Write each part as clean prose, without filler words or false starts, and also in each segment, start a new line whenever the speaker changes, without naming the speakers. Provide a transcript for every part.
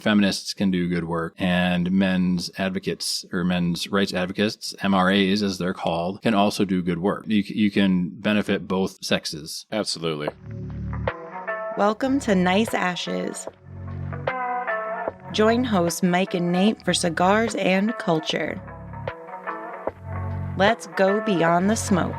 feminists can do good work, and men's advocates or men's rights advocates, MRAs as they're called, can also do good work. You can benefit both sexes.
Absolutely.
Welcome to Nice Ashes. Join hosts Mike and Nate for cigars and culture. Let's go beyond the smoke.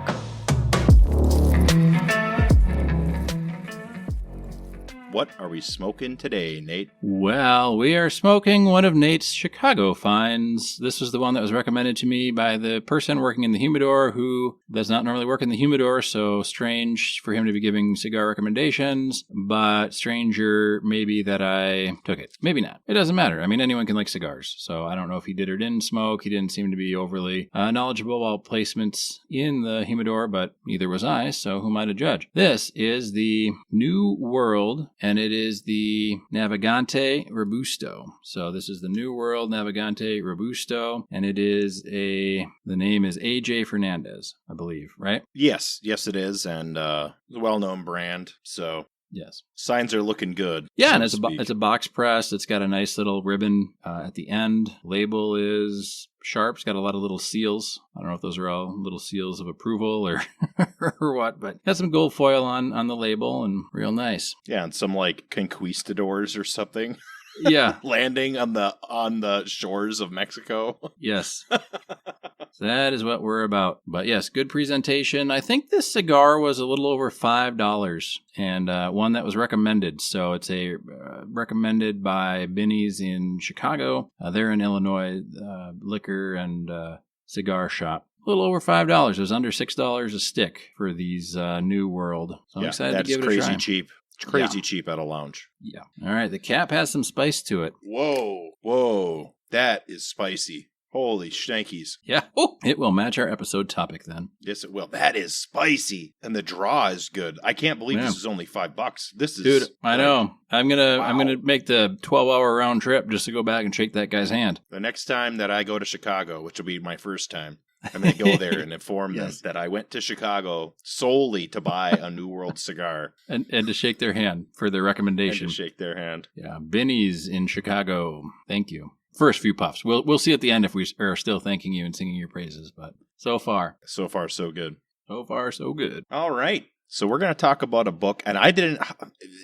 What are we smoking today, Nate?
Well, we are smoking one of Nate's Chicago finds. This was the one that was recommended to me by the person working in the humidor who does not normally work in the humidor, so strange for him to be giving cigar recommendations, but stranger maybe that I took it. Maybe not. It doesn't matter. I mean, anyone can like cigars, so I don't know if he did or didn't smoke. He didn't seem to be overly knowledgeable about placements in the humidor, but neither was I, so who am I to judge? This is the New World, and it is the Navegante Robusto. So this is the New World Navegante Robusto, and it is the name is AJ Fernandez, I believe, right?
Yes, it is, and a well-known brand, so
yes.
Signs are looking good.
Yeah, and it's a box press. It's got a nice little ribbon at the end. Label is sharp. It's got a lot of little seals. I don't know if those are all little seals of approval or or what, but got some gold foil on the label and real nice.
Yeah, and some like conquistadors or something.
Yeah.
Landing on the shores of Mexico.
Yes. That is what we're about. But yes, good presentation. I think this cigar was a little over $5 and one that was recommended. So it's a recommended by Binny's in Chicago. They're in Illinois, liquor and cigar shop. A little over $5. It was under $6 a stick for these New World. So I'm excited to give it a try.
That's crazy cheap. It's crazy cheap at a lounge.
Yeah. All right. The cap has some spice to it.
Whoa. That is spicy. Holy shnikes.
Yeah. Oh, it will match our episode topic then.
Yes, it will. That is spicy. And the draw is good. I can't believe this is only $5. This is...
Dude, I know. I'm gonna make the 12-hour round trip just to go back and shake that guy's hand.
The next time that I go to Chicago, which will be my first time, I'm going to go there and inform them that I went to Chicago solely to buy a New World cigar.
And to shake their hand for their recommendation.
And to shake their hand.
Yeah, Binny's in Chicago. Thank you. First few puffs. We'll see at the end if we are still thanking you and singing your praises, but so far.
So far, so good.
So far, so good.
All right. So we're going to talk about a book, and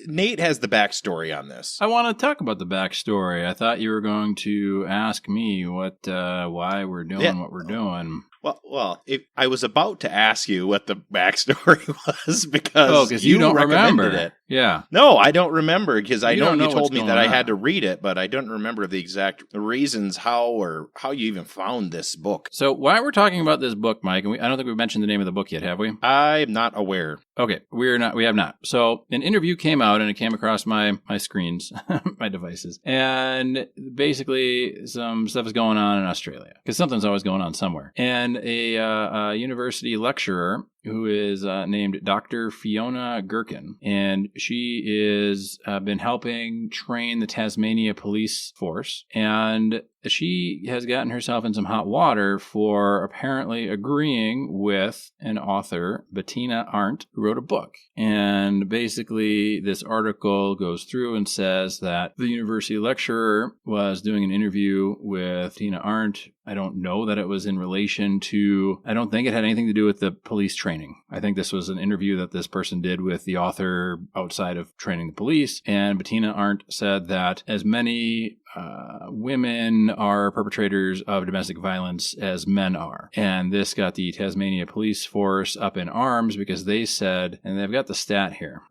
Nate has the backstory on this.
I want to talk about the backstory. I thought you were going to ask me why we're doing what we're doing.
Well, I was about to ask you what the backstory was because
you don't remember
it.
Yeah.
No, I don't remember because I know you told me that
on.
I had to read it, but I don't remember the exact reasons how you even found this book.
So why we're talking about this book, Mike, and I don't think we've mentioned the name of the book yet, have we?
I'm not aware.
Okay, we have not. So an interview came out and it came across my screens, my devices, and basically some stuff is going on in Australia because something's always going on somewhere. And a university lecturer who is named Dr. Fiona Gherkin, and she is been helping train the Tasmania police force, and she has gotten herself in some hot water for apparently agreeing with an author, Bettina Arndt, who wrote a book. And basically, this article goes through and says that the university lecturer was doing an interview with Bettina Arndt. I don't know that it was in relation to, I don't think it had anything to do with the police training. I think this was an interview that this person did with the author outside of training the police. And Bettina Arndt said that as many women are perpetrators of domestic violence as men are. And this got the Tasmania police force up in arms because they said, and they've got the stat here.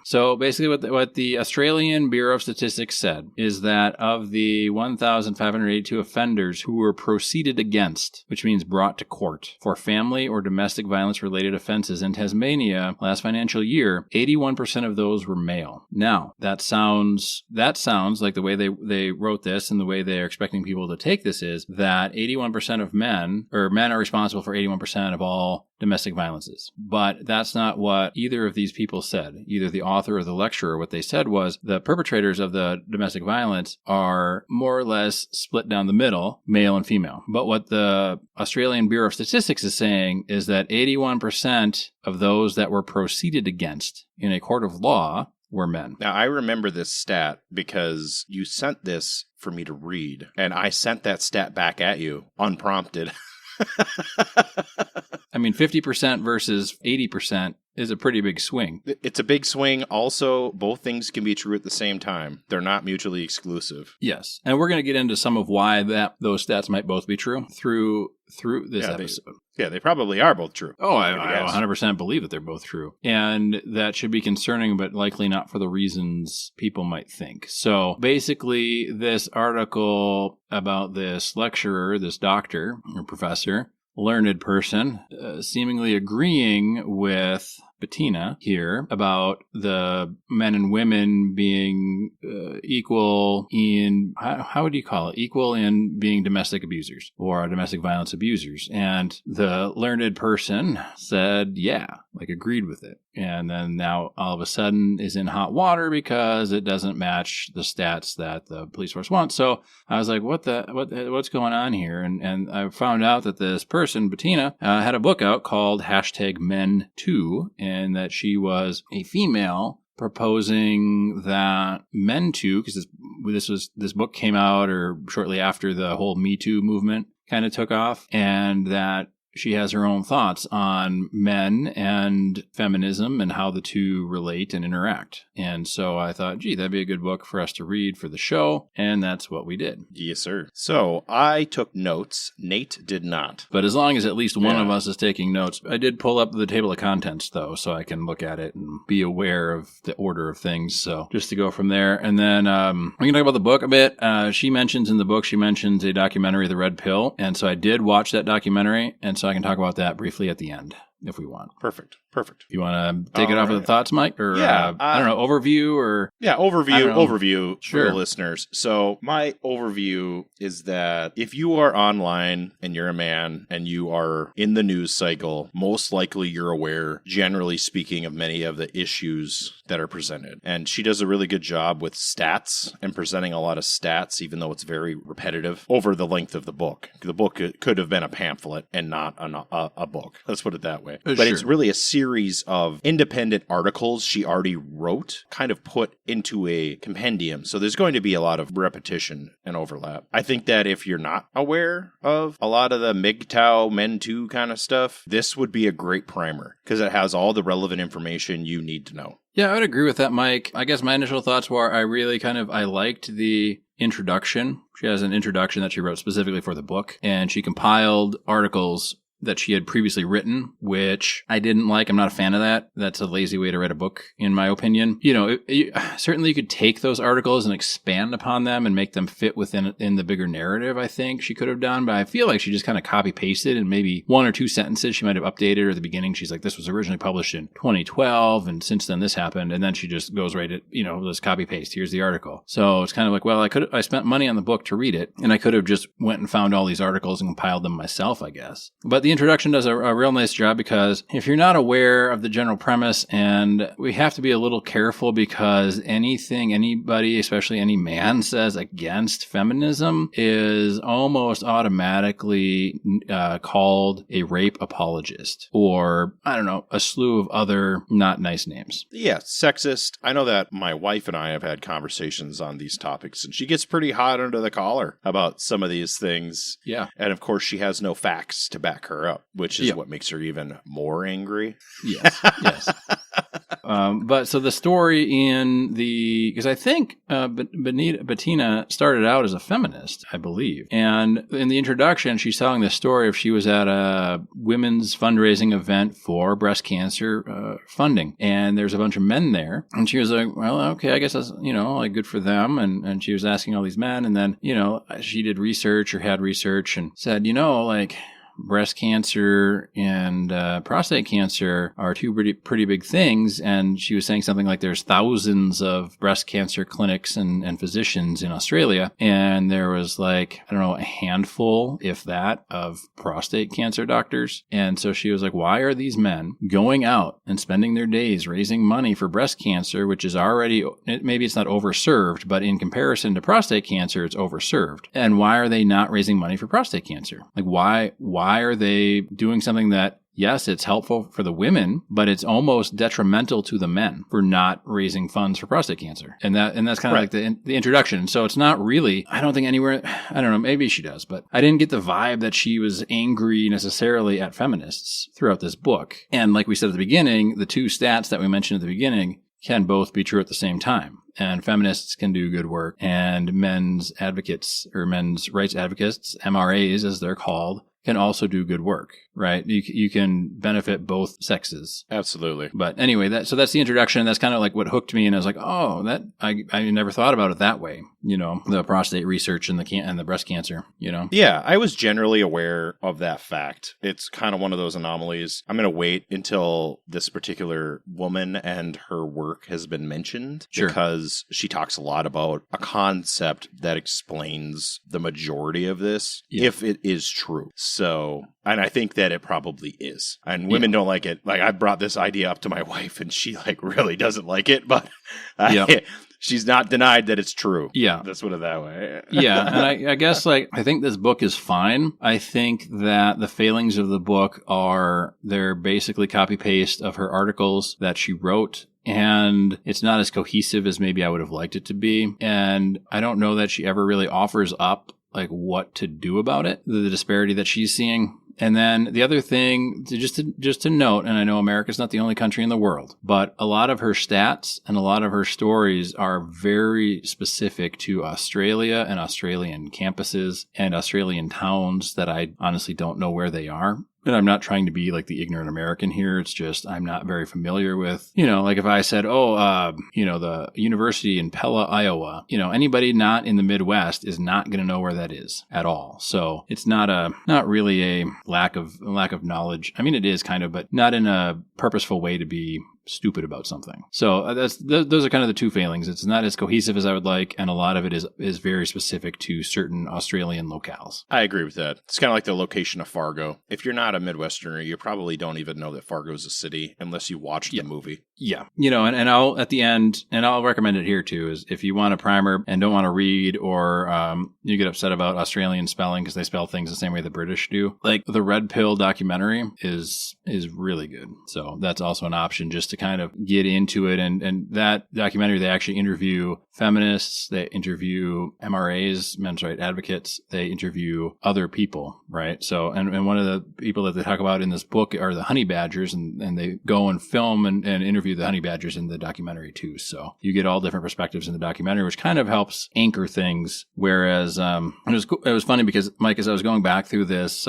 So basically what the Australian Bureau of Statistics said is that of the 1,582 offenders who were proceeded against, which means brought to court, for family or domestic violence related offenses in Tasmania last financial year, 81% of those were male. Now, that sounds like the way they wrote this and the way they're expecting people to take this is that 81% of men are responsible for 81% of all domestic violences. But that's not what either of these people said, either the author or the lecturer. What they said was the perpetrators of the domestic violence are more or less split down the middle, male and female. But what the Australian Bureau of Statistics is saying is that 81% of those that were proceeded against in a court of law were men.
Now, I remember this stat because you sent this for me to read, and I sent that stat back at you unprompted.
I mean, 50% versus 80% is a pretty big swing.
It's a big swing. Also, both things can be true at the same time. They're not mutually exclusive.
Yes. And we're going to get into some of why those stats might both be true through this episode.
They probably are both true.
Oh, I 100% believe that they're both true. And that should be concerning, but likely not for the reasons people might think. So basically, this article about this lecturer, this doctor or professor, learned person, seemingly agreeing with Bettina here about the men and women being equal in, how would you call it? Equal in being domestic abusers or domestic violence abusers. And the learned person said, yeah, agreed with it. And then now all of a sudden is in hot water because it doesn't match the stats that the police force wants. So I was like, what's going on here? And I found out that this person, Bettina, had a book out called #Men2, and that she was a female proposing that men too, because this book came out or shortly after the whole Me Too movement kind of took off, and that she has her own thoughts on men and feminism and how the two relate and interact. And so I thought, gee, that'd be a good book for us to read for the show. And that's what we did.
Yes, sir. So I took notes. Nate did not.
But as long as at least one of us is taking notes, I did pull up the table of contents, though, so I can look at it and be aware of the order of things. So just to go from there. And then we can talk about the book a bit. She mentions a documentary, The Red Pill. And so I did watch that documentary. And so I can talk about that briefly at the end if we want.
Perfect.
You want to take it off with the thoughts, Mike? Or, I don't know, overview or?
Yeah, overview
sure.
For the listeners. So my overview is that if you are online and you're a man and you are in the news cycle, most likely you're aware, generally speaking, of many of the issues that are presented. And she does a really good job with stats and presenting a lot of stats, even though it's very repetitive, over the length of the book. The book could have been a pamphlet and not a book. Let's put it that way. But it's really a series of independent articles she already wrote, kind of put into a compendium. So there's going to be a lot of repetition and overlap. I think that if you're not aware of a lot of the MGTOW, Men Too kind of stuff, this would be a great primer because it has all the relevant information you need to know.
Yeah, I would agree with that, Mike. I guess my initial thoughts were I liked the introduction. She has an introduction that she wrote specifically for the book, and she compiled articles that she had previously written, which I didn't like. I'm not a fan of that. That's a lazy way to write a book, in my opinion. Certainly you could take those articles and expand upon them and make them fit in the bigger narrative, I think she could have done. But I feel like she just kind of copy-pasted, and maybe one or two sentences she might have updated, or at the beginning she's like, this was originally published in 2012, and since then this happened. And then she just goes right at, let's copy-paste. Here's the article. So it's kind of like, well, I spent money on the book to read it, and I could have just went and found all these articles and compiled them myself, I guess. But the introduction does a real nice job, because if you're not aware of the general premise, and we have to be a little careful because anything anybody, especially any man, says against feminism is almost automatically called a rape apologist, or I don't know, a slew of other not nice names.
Yeah, sexist. I know that my wife and I have had conversations on these topics, and she gets pretty hot under the collar about some of these things.
Yeah.
And of course, she has no facts to back her up, which is what makes her even more angry.
Yes. But so the story because I think Bettina started out as a feminist, I believe. And in the introduction, she's telling the story of she was at a women's fundraising event for breast cancer funding. And there's a bunch of men there. And she was like, well, okay, I guess that's, good for them. And she was asking all these men. And then, she did research or had research and said, breast cancer and prostate cancer are two pretty big things. And she was saying something like there's thousands of breast cancer clinics and physicians in Australia. And there was a handful, if that, of prostate cancer doctors. And so she was like, why are these men going out and spending their days raising money for breast cancer, which is already, maybe it's not overserved, but in comparison to prostate cancer, it's overserved. And why are they not raising money for prostate cancer? Why are they doing something that yes, it's helpful for the women, but it's almost detrimental to the men for not raising funds for prostate cancer. And that's kind of like the introduction. So it's not really, I don't think anywhere, I don't know, maybe she does, but I didn't get the vibe that she was angry necessarily at feminists throughout this book. And like we said at the beginning, the two stats that we mentioned at the beginning can both be true at the same time. And feminists can do good work, and men's advocates or men's rights advocates, MRAs as they're called, can also do good work, right? You can benefit both sexes.
Absolutely.
But anyway, that's the introduction. That's kind of like what hooked me, and I was like, oh, that I never thought about it that way. The prostate research and the breast cancer.
Yeah, I was generally aware of that fact. It's kind of one of those anomalies. I'm going to wait until this particular woman and her work has been mentioned, because she talks a lot about a concept that explains the majority of this, if it is true. So, and I think that it probably is. And women don't like it. Like, I brought this idea up to my wife, and she really doesn't like it, but she's not denied that it's true.
Yeah.
Let's put it that way.
Yeah. And I guess, I think this book is fine. I think that the failings of the book they're basically copy-paste of her articles that she wrote. And it's not as cohesive as maybe I would have liked it to be. And I don't know that she ever really offers up what to do about it, the disparity that she's seeing. And then the other thing, just to note, and I know America's not the only country in the world, but a lot of her stats and a lot of her stories are very specific to Australia and Australian campuses and Australian towns that I honestly don't know where they are. And I'm not trying to be like the ignorant American here. It's just I'm not very familiar with, if I said, the university in Pella, Iowa, anybody not in the Midwest is not going to know where that is at all. So it's not really a lack of knowledge. I mean, it is kind of, but not in a purposeful way to be stupid about something. So those are kind of the two failings. It's not as cohesive as I would like, and a lot of it is very specific to certain Australian locales.
I agree with that. It's kind of like the location of Fargo. If you're not a Midwesterner, you probably don't even know that Fargo is a city unless you watched the movie.
Yeah. And I'll, at the end, and I'll recommend it here too, is if you want a primer and don't want to read, or you get upset about Australian spelling because they spell things the same way the British do, like the Red Pill documentary is really good. So that's also an option just to kind of get into it. And that documentary, they actually interview feminists, they interview MRAs, men's rights advocates, they interview other people, right? So, and one of the people that they talk about in this book are the honey badgers, and they go and film and interview the honey badgers in the documentary too. So you get all different perspectives in the documentary, which kind of helps anchor things. Whereas, it was funny because, Mike, as I was going back through this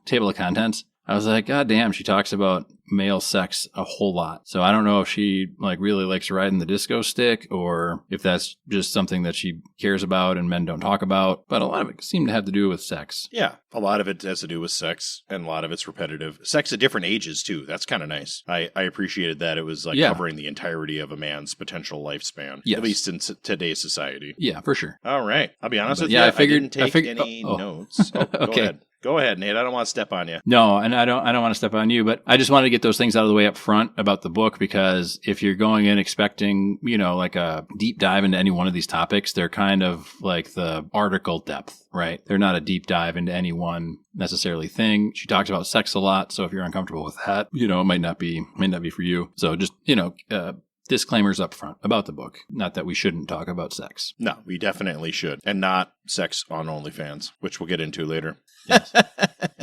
table of contents, I was like, God damn, she talks about male sex a whole lot. So I don't know if she really likes riding the disco stick, or if that's just something that she cares about and men don't talk about. But a lot of it seemed to have to do with sex.
Yeah, a lot of it has to do with sex, and a lot of it's repetitive. Sex at different ages, too. That's kind of nice. I appreciated that it was covering the entirety of a man's potential lifespan, at least in today's society.
Yeah, for sure.
All right. I'll be honest with you.
I
didn't take any notes. Okay. Go ahead, Nate. I don't want to step on you.
No, and I don't want to step on you, but I just wanted to get those things out of the way up front about the book, because if you're going in expecting, like a deep dive into any one of these topics, they're kind of like the article depth, right? They're not a deep dive into any one necessarily thing. She talks about sex a lot, so if you're uncomfortable with that, it might not be for you. So just, disclaimers up front about the book. Not that we shouldn't talk about sex.
No, we definitely should. And not sex on OnlyFans, which we'll get into later.
Yes.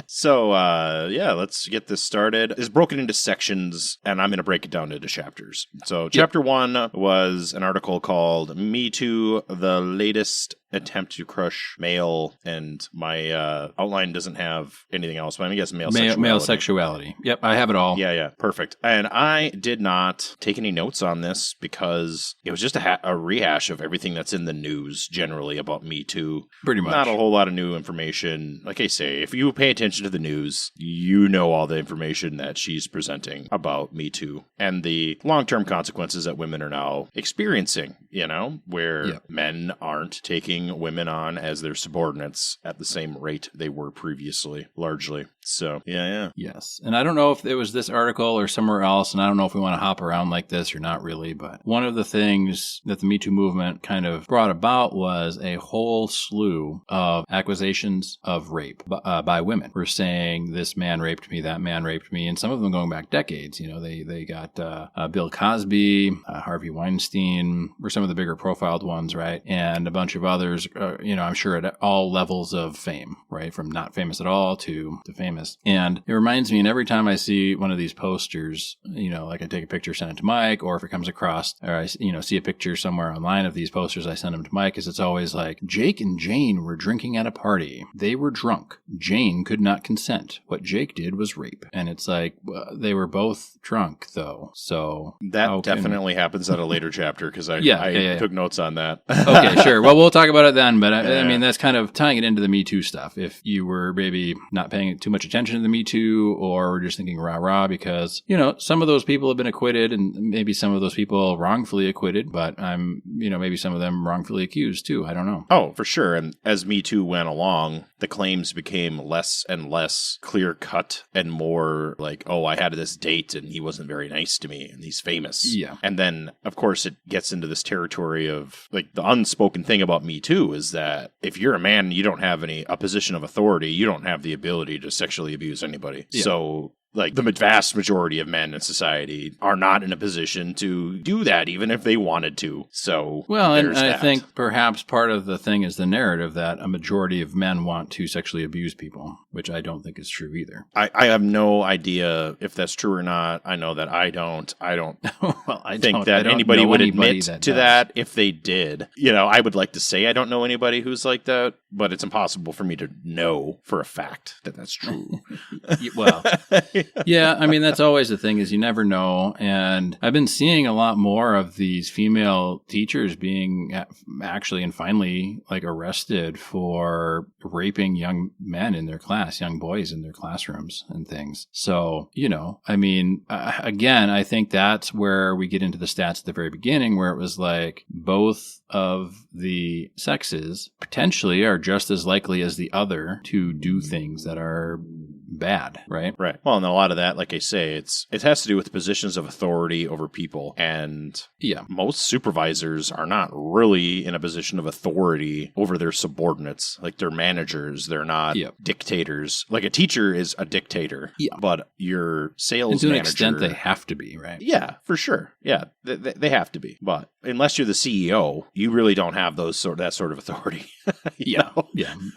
So, let's get this started. It's broken into sections, and I'm going to break it down into chapters. So, chapter 1 was an article called Me Too, the latest attempt to crush male, and my outline doesn't have anything else, but I guess male sexuality.
Yep, I have it all.
Yeah, perfect. And I did not take any notes on this because it was just a rehash of everything that's in the news generally about Me Too.
Pretty much.
Not a whole lot of new information. Like I say, if you pay attention to the news, you know all the information that she's presenting about Me Too and the long-term consequences that women are now experiencing, where men aren't taking women on as their subordinates at the same rate they were previously, largely. So, yeah.
Yes. And I don't know if it was this article or somewhere else, and I don't know if we want to hop around like this or not really, but one of the things that the Me Too movement kind of brought about was a whole slew of accusations of rape by women. We're saying this man raped me, that man raped me, and some of them going back decades. You know, they got Bill Cosby, Harvey Weinstein were some of the bigger profiled ones, right? And a bunch of others, I'm sure at all levels of fame, right? From not famous at all to famous. And it reminds me, and every time I see one of these posters, like I take a picture, send it to Mike, or if it comes across, or I, see a picture somewhere online of these posters, I send them to Mike, because it's always like, Jake and Jane were drinking at a party. They were drunk. Jane could not consent. What Jake did was rape. And it's like, well, they were both drunk, though. So
that definitely happens at a later chapter, because I took notes on that.
Okay, sure. Well, we'll talk about it then. But I mean, that's kind of tying it into the Me Too stuff. If you were maybe not paying too much attention to the Me Too, or we're just thinking rah-rah, because, some of those people have been acquitted, and maybe some of those people wrongfully acquitted, but maybe some of them wrongfully accused too. I don't know.
Oh, for sure. And as Me Too went along, the claims became less and less clear-cut and more like, oh, I had this date and he wasn't very nice to me and he's famous.
Yeah.
And then, of course, it gets into this territory of, like, the unspoken thing about Me Too is that if you're a man and you don't have a position of authority, you don't have the ability to sexually abuse anybody. Yeah. So, like, the vast majority of men in society are not in a position to do that, even if they wanted to. So,
well, and I think perhaps part of the thing is the narrative that a majority of men want to sexually abuse people, which I don't think is true either.
I have no idea if that's true or not. I know that I don't
well, I
think
don't,
that
I don't
anybody would admit
that
to that if they did. I would like to say I don't know anybody who's like that, but it's impossible for me to know for a fact that that's true.
Well, yeah, I mean, that's always the thing, is you never know. And I've been seeing a lot more of these female teachers being actually and finally like arrested for raping young men in their class, young boys in their classrooms and things. So, I mean, again, I think that's where we get into the stats at the very beginning, where it was like both of the sexes potentially are just as likely as the other to do things that are bad, right?
Right. Well, and a lot of that, like I say, it has to do with positions of authority over people. And most supervisors are not really in a position of authority over their subordinates. Like, they're managers. They're not dictators. Like, a teacher is a dictator, but your sales manager...
To an extent, they have to be, right?
Yeah, for sure. Yeah, they have to be. But unless you're the CEO, you really don't have that sort of authority.
Yeah.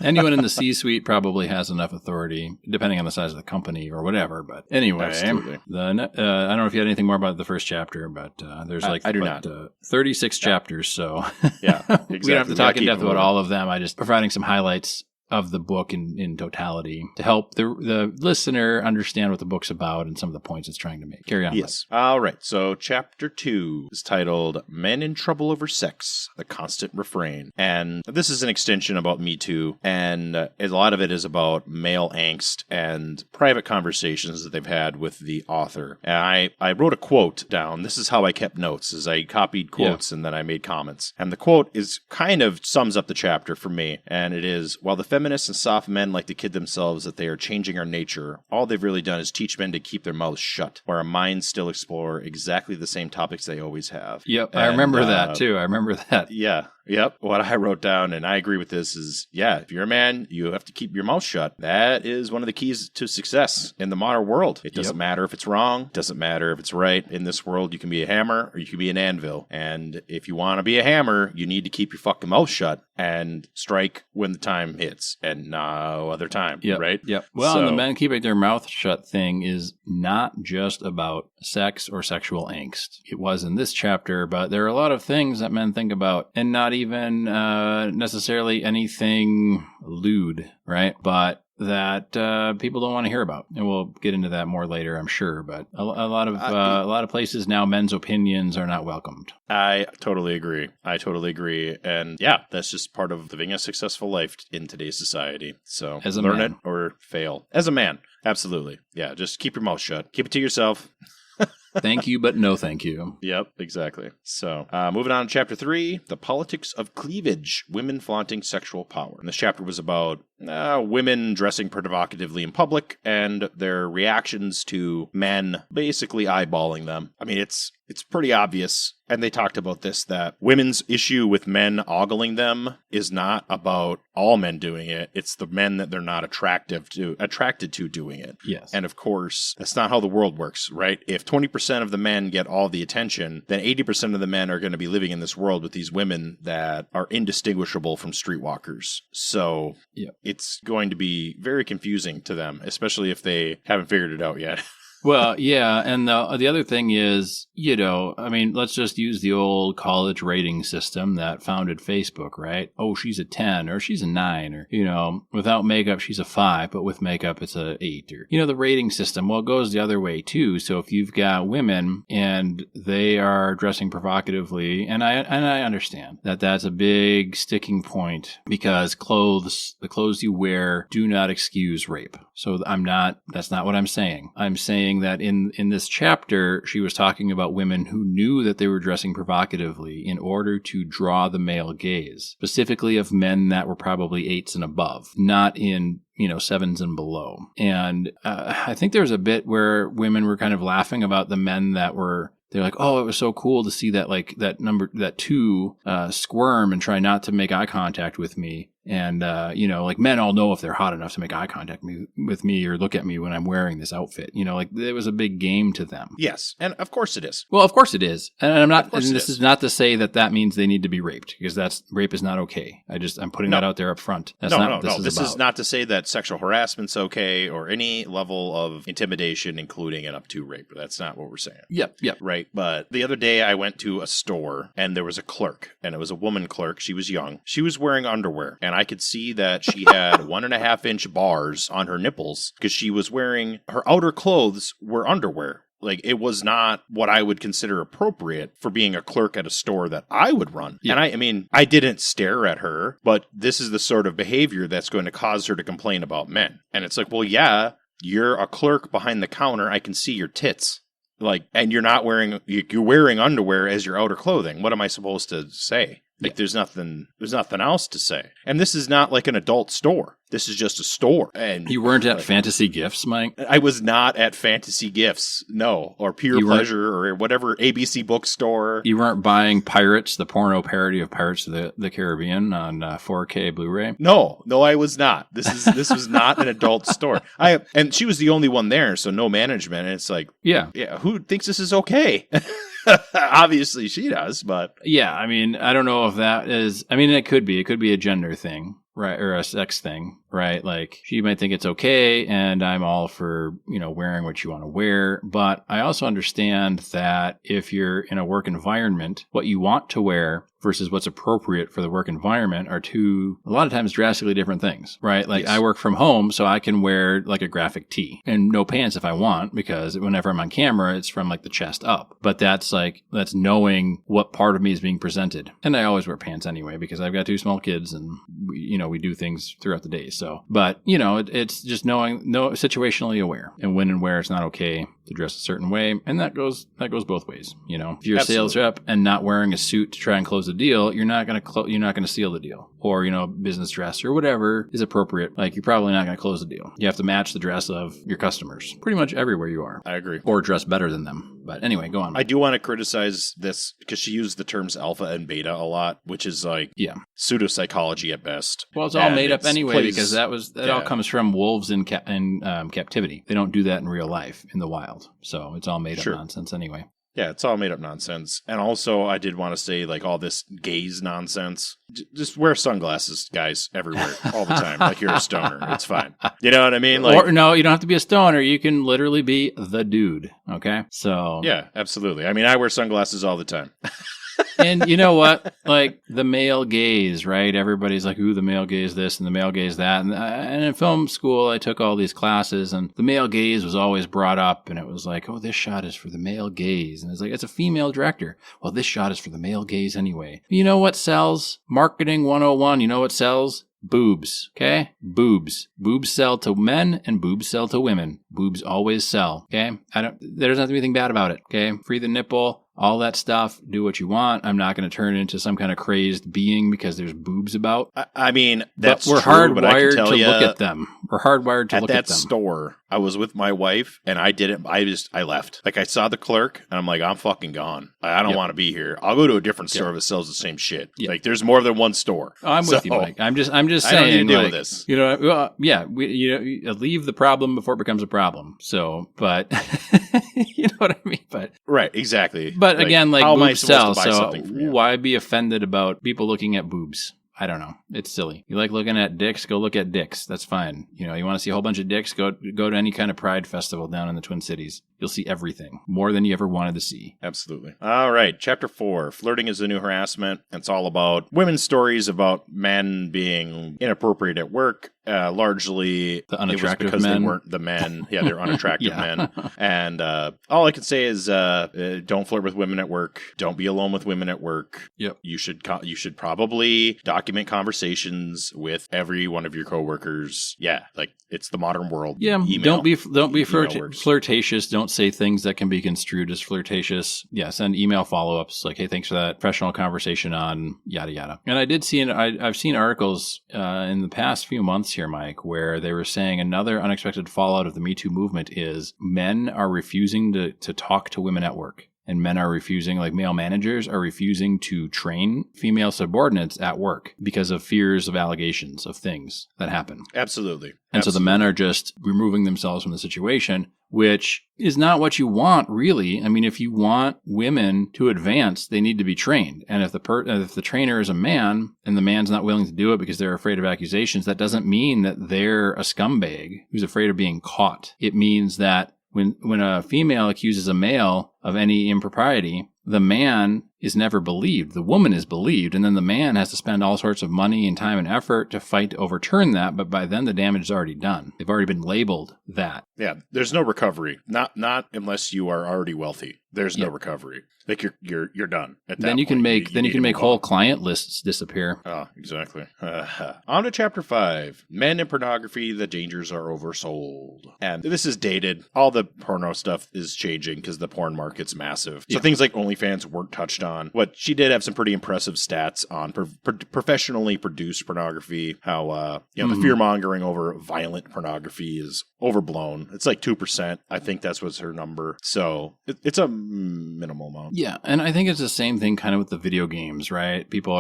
Anyone in the C-suite probably has enough authority, depending on the size of the company or whatever. But anyway, I don't know if you had anything more about the first chapter, but there's
I do not.
36 chapters, so
yeah, exactly.
We don't have to talk in depth about all of them. I just providing some highlights of the book in totality to help the listener understand what the book's about and some of the points it's trying to make. Carry on.
Yes. All right. So chapter 2 is titled Men in Trouble Over Sex, the Constant Refrain. And this is an extension about Me Too. And a lot of it is about male angst and private conversations that they've had with the author. And I wrote a quote down. This is how I kept notes, as I copied quotes and then I made comments. And the quote is kind of sums up the chapter for me. And it is, while the feminists and soft men like to kid themselves that they are changing our nature, all they've really done is teach men to keep their mouths shut, while our minds still explore exactly the same topics they always have.
Yep, and I remember that too. I remember that.
Yeah. Yep. What I wrote down, and I agree with this, is, if you're a man, you have to keep your mouth shut. That is one of the keys to success in the modern world. It doesn't matter if it's wrong. It doesn't matter if it's right. In this world, you can be a hammer or you can be an anvil. And if you want to be a hammer, you need to keep your fucking mouth shut and strike when the time hits and no other time. Right?
Yep. Well, and the men keeping their mouth shut thing is not just about sex or sexual angst. It was in this chapter, but there are a lot of things that men think about, and not even necessarily anything lewd, right? But that people don't want to hear about, and we'll get into that more later, I'm sure. But a lot of places now, men's opinions are not welcomed.
I totally agree. And that's just part of living a successful life in today's society. So
as a
learn
man.
it or fail. As a man, absolutely. Yeah, just keep your mouth shut. Keep it to yourself.
Thank you, but no thank you.
Yep, exactly. So, moving on to chapter 3, the politics of cleavage, women flaunting sexual power. And this chapter was about women dressing provocatively in public and their reactions to men basically eyeballing them. I mean, it's pretty obvious, and they talked about this, that women's issue with men ogling them is not about all men doing it. It's the men that they're not attracted to doing it.
Yes.
And of course, that's not how the world works, right? If 20% of the men get all the attention, then 80% of the men are going to be living in this world with these women that are indistinguishable from streetwalkers. So it's going to be very confusing to them, especially if they haven't figured it out yet.
Well, yeah, and the other thing is, I mean, let's just use the old college rating system that founded Facebook, right? Oh, she's a 10 or she's a 9 or, without makeup, she's a 5, but with makeup, it's a 8 or, the rating system. Well, it goes the other way too. So if you've got women and they are dressing provocatively, and I understand that that's a big sticking point because the clothes you wear do not excuse rape. So that's not what I'm saying. I'm saying that in this chapter, she was talking about women who knew that they were dressing provocatively in order to draw the male gaze, specifically of men that were probably 8s and above, not in 7s and below. And I think there's a bit where women were kind of laughing about the men that were, they're like, oh, it was so cool to see that, like, that 2 squirm and try not to make eye contact with me. And, like men all know if they're hot enough to make eye contact with me or look at me when I'm wearing this outfit. Like it was a big game to them.
Yes. And of course it is.
Well, of course it is. And this is not to say that means they need to be raped, because rape is not okay. I'm putting that out there up front. That's not what this is not
to say that sexual harassment's okay or any level of intimidation, including and up to rape. That's not what we're saying.
Yep.
Right. But the other day I went to a store and there was a clerk, and it was a woman clerk. She was young. She was wearing underwear, and I could see that she had 1.5-inch bars on her nipples because she was wearing her outer clothes were underwear. Like, it was not what I would consider appropriate for being a clerk at a store that I would run. Yeah. And I didn't stare at her, but this is the sort of behavior that's going to cause her to complain about men. And it's like, well, yeah, you're a clerk behind the counter. I can see your tits. Like, and you're wearing underwear as your outer clothing. What am I supposed to say? Like, there's nothing else to say. And this is not like an adult store. This is just a store. And
you weren't at Fantasy Gifts, Mike?
I was not at Fantasy Gifts, no. Or Pure Pleasure or whatever ABC bookstore.
You weren't buying Pirates, the porno parody of Pirates of the Caribbean on 4K Blu-ray?
No, I was not. This was not an adult store. And she was the only one there, so no management. And it's like, yeah, who thinks this is okay? Obviously she does, but
yeah, I don't know if that is, it could be a gender thing, right? Or a sex thing, right? Like, she might think it's okay, and I'm all for, wearing what you want to wear. But I also understand that if you're in a work environment, what you want to wear versus what's appropriate for the work environment are two, a lot of times, drastically different things, right? Like, yes. I work from home, so I can wear like a graphic tee and no pants if I want, because whenever I'm on camera, it's from like the chest up. But that's knowing what part of me is being presented. And I always wear pants anyway, because I've got 2 small kids and we do things throughout the day. So, but it's just situationally aware, and when and where it's not okay to dress a certain way. And that goes both ways. If you're a sales rep and not wearing a suit to try and close the deal, you're not going to seal the deal. Or, business dress or whatever is appropriate. Like, you're probably not going to close the deal. You have to match the dress of your customers pretty much everywhere you are.
I agree.
Or dress better than them. But anyway, go on.
I do want to criticize this because she used the terms alpha and beta a lot, which is like pseudopsychology at best.
Well, it's all made up anyway, because that all comes from wolves in captivity. They don't do that in real life in the wild. So it's all made up nonsense anyway.
Yeah, it's all made up nonsense. And also, I did want to say, like, all this gaze nonsense. Just wear sunglasses, guys, everywhere, all the time. Like you're a stoner. It's fine. You know what I mean? Like,
or no, you don't have to be a stoner. You can literally be the dude. Okay? So.
Yeah, absolutely. I wear sunglasses all the time.
And you know what? Like, the male gaze, right? Everybody's like, ooh, the male gaze this and the male gaze that. And in film school, I took all these classes, and the male gaze was always brought up. And it was like, oh, this shot is for the male gaze. And it's like, it's a female director. Well, this shot is for the male gaze anyway. You know what sells? Marketing 101. You know what sells? Boobs, okay? Boobs. Boobs sell to men and boobs sell to women. Boobs always sell, okay? There doesn't have to be anything bad about it, okay? Free the nipple. All that stuff, do what you want. I'm not going to turn into some kind of crazed being because there's boobs about.
I mean, that's
we're
true, but I can
hardwired
tell
to
you,
look at them. We're hardwired to
at
look at
that
them.
store, I was with my wife, and I didn't. I left. Like, I saw the clerk, and I'm like, I'm fucking gone. I don't want to be here. I'll go to a different store that sells the same shit. Like, there's more than one store.
Oh, I'm with you, Mike. I'm just saying.
I don't need to deal with this.
You know, leave the problem before it becomes a problem. So, but you know what I mean. But
right, exactly.
But again, like,
how am I
boobs
supposed
sell,
to buy
so
something from you?
why be offended about people looking at boobs? I don't know. It's silly. You like looking at dicks? Go look at dicks. That's fine. You know, you want to see a whole bunch of dicks? Go to any kind of pride festival down in the Twin Cities. You'll see everything. More than you ever wanted to see.
Absolutely. All right. Chapter 4. Flirting is the new harassment. It's all about women's stories about men being inappropriate at work. Largely,
the unattractive
it was because
men.
they weren't the men. Yeah, they're unattractive
Yeah.
men. And all I can say is don't flirt with women at work. Don't be alone with women at work.
Yep.
You should probably document conversations with every one of your coworkers. Yeah, like, it's the modern world.
Yeah,
Email.
don't be
Email works.
flirtatious. Don't say things that can be construed as flirtatious. Yeah, send email follow-ups like, hey, thanks for that professional conversation on yada yada. And I did see, I've seen articles in the past few months here, Mike, where they were saying another unexpected fallout of the Me Too movement is men are refusing to talk to women at work. And men are refusing, like male managers are refusing to train female subordinates at work because of fears of allegations of things that happen.
Absolutely.
And so the men are just removing themselves from the situation, which is not what you want, really. I mean, if you want women to advance, they need to be trained. And if the trainer is a man and the man's not willing to do it because they're afraid of accusations, that doesn't mean that they're a scumbag who's afraid of being caught. It means that when a female accuses a male of any impropriety, the man is never believed. The woman is believed, and then the man has to spend all sorts of money and time and effort to fight to overturn that, but by then the damage is already done. They've already been labeled that.
Yeah, there's no recovery. Not unless you are already wealthy. There's no recovery. Like, you're done at that
Then you can
point.
make whole client lists disappear.
Oh, exactly. On to chapter 5. Men in pornography, the dangers are oversold. And this is dated. All the porno stuff is changing because the porn market's massive. So things like OnlyFans weren't touched on. What she did have some pretty impressive stats on professionally produced pornography. How the fear mongering over violent pornography is overblown. It's like 2%. I think that's what's her number. So it's a minimal amount.
Yeah, and I think it's the same thing kind of with the video games, right? People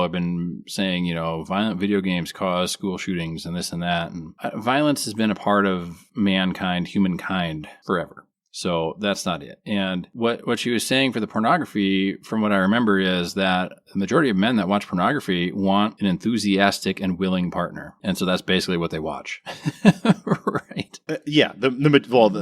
have been saying, violent video games cause school shootings and this and that. And violence has been a part of humankind forever. So that's not it. And what she was saying for the pornography, from what I remember, is that the majority of men that watch pornography want an enthusiastic and willing partner. And so that's basically what they watch. Right.
Yeah. The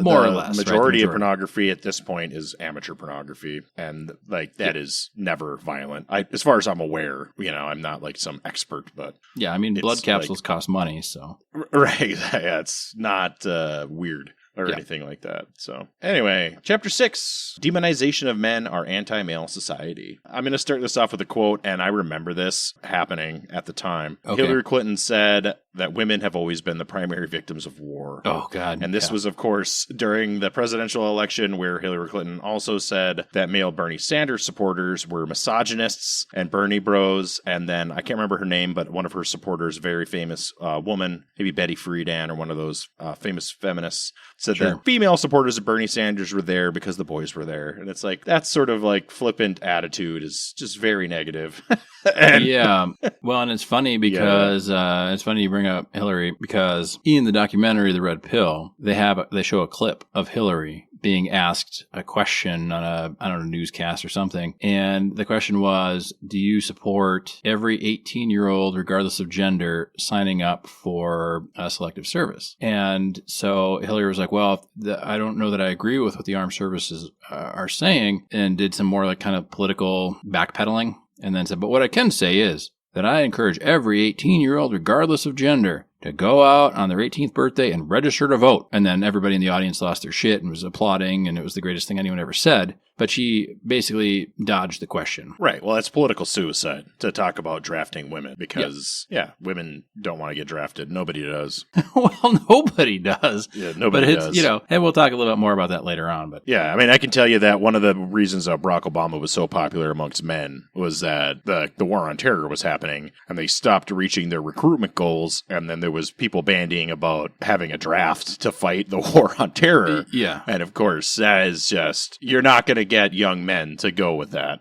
more or less,
majority of pornography at this point is amateur pornography. And that is never violent. As far as I'm aware, I'm not like some expert, but.
Yeah. I mean, blood capsules cost money. So.
Right. Yeah. It's not weird. Or anything like that. So anyway, chapter 6, demonization of men, our anti-male society. I'm going to start this off with a quote, and I remember this happening at the time. Okay. Hillary Clinton said that women have always been the primary victims of war.
Oh, God.
And this was, of course, during the presidential election, where Hillary Clinton also said that male Bernie Sanders supporters were misogynists and Bernie bros. And then, I can't remember her name, but one of her supporters, very famous woman, maybe Betty Friedan or one of those famous feminists, said that female supporters of Bernie Sanders were there because the boys were there. And it's like, that sort of like flippant attitude is just very negative.
Yeah. Well, and it's funny because it's funny you bring up Hillary, because in the documentary The Red Pill, they show a clip of Hillary being asked a question on a newscast or something. And the question was, do you support every 18-year-old, regardless of gender, signing up for selective service? And so Hillary was like, well, I don't know that I agree with what the armed services are saying, and did some more like kind of political backpedaling, and then said, but what I can say is that I encourage every 18-year-old, regardless of gender, to go out on their 18th birthday and register to vote. And then everybody in the audience lost their shit and was applauding, and it was the greatest thing anyone ever said. But she basically dodged the question.
Right. Well, that's political suicide to talk about drafting women because, women don't want to get drafted. Nobody does.
Well, nobody does.
Yeah, nobody does.
And we'll talk a little bit more about that later on. But
yeah, I mean, I can tell you that one of the reasons that Barack Obama was so popular amongst men was that the war on terror was happening and they stopped reaching their recruitment goals. And then there was people bandying about having a draft to fight the war on terror.
Yeah.
And of course, that is just, you're not going to get young men to go with that.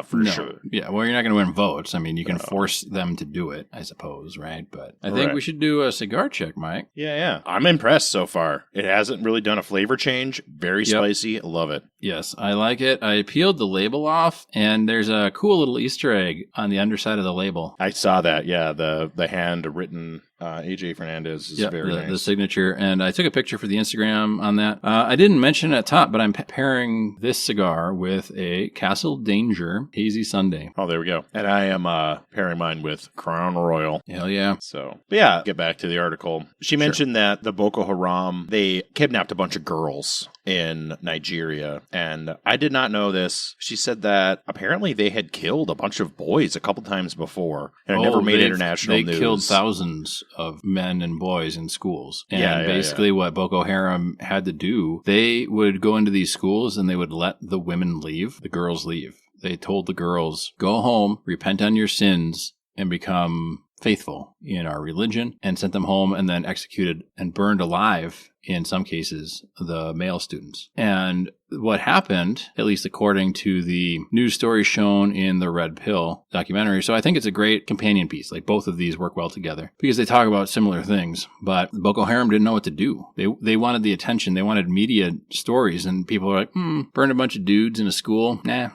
For sure.
Yeah, well, you're not going to win votes. I mean, you can force them to do it, I suppose, right? But I think we should do a cigar check, Mike.
Yeah. I'm impressed so far. It hasn't really done a flavor change. Very spicy. Love it.
Yes, I like it. I peeled the label off, and there's a cool little Easter egg on the underside of the label.
I saw that, yeah. The handwritten AJ Fernandez is very nice.
The signature, and I took a picture for the Instagram on that. I didn't mention at top, but I'm pairing this cigar with a Castle Danger Hazy Sunday.
Oh, there we go. And I am pairing mine with Crown Royal.
Hell yeah.
So, but yeah, get back to the article. She mentioned that the Boko Haram, they kidnapped a bunch of girls in Nigeria, and I did not know this. She said that apparently they had killed a bunch of boys a couple times before, and it never made international news.
They killed thousands of men and boys in schools. And basically what Boko Haram had to do, they would go into these schools and they would let the women leave, the girls leave. They told the girls, go home, repent on your sins, and become faithful in our religion, and sent them home and then executed and burned alive, in some cases, the male students. And what happened, at least according to the news story shown in the Red Pill documentary, so I think it's a great companion piece. Like, both of these work well together because they talk about similar things, but Boko Haram didn't know what to do. They wanted the attention. They wanted media stories, and people were like, burned a bunch of dudes in a school. Nah,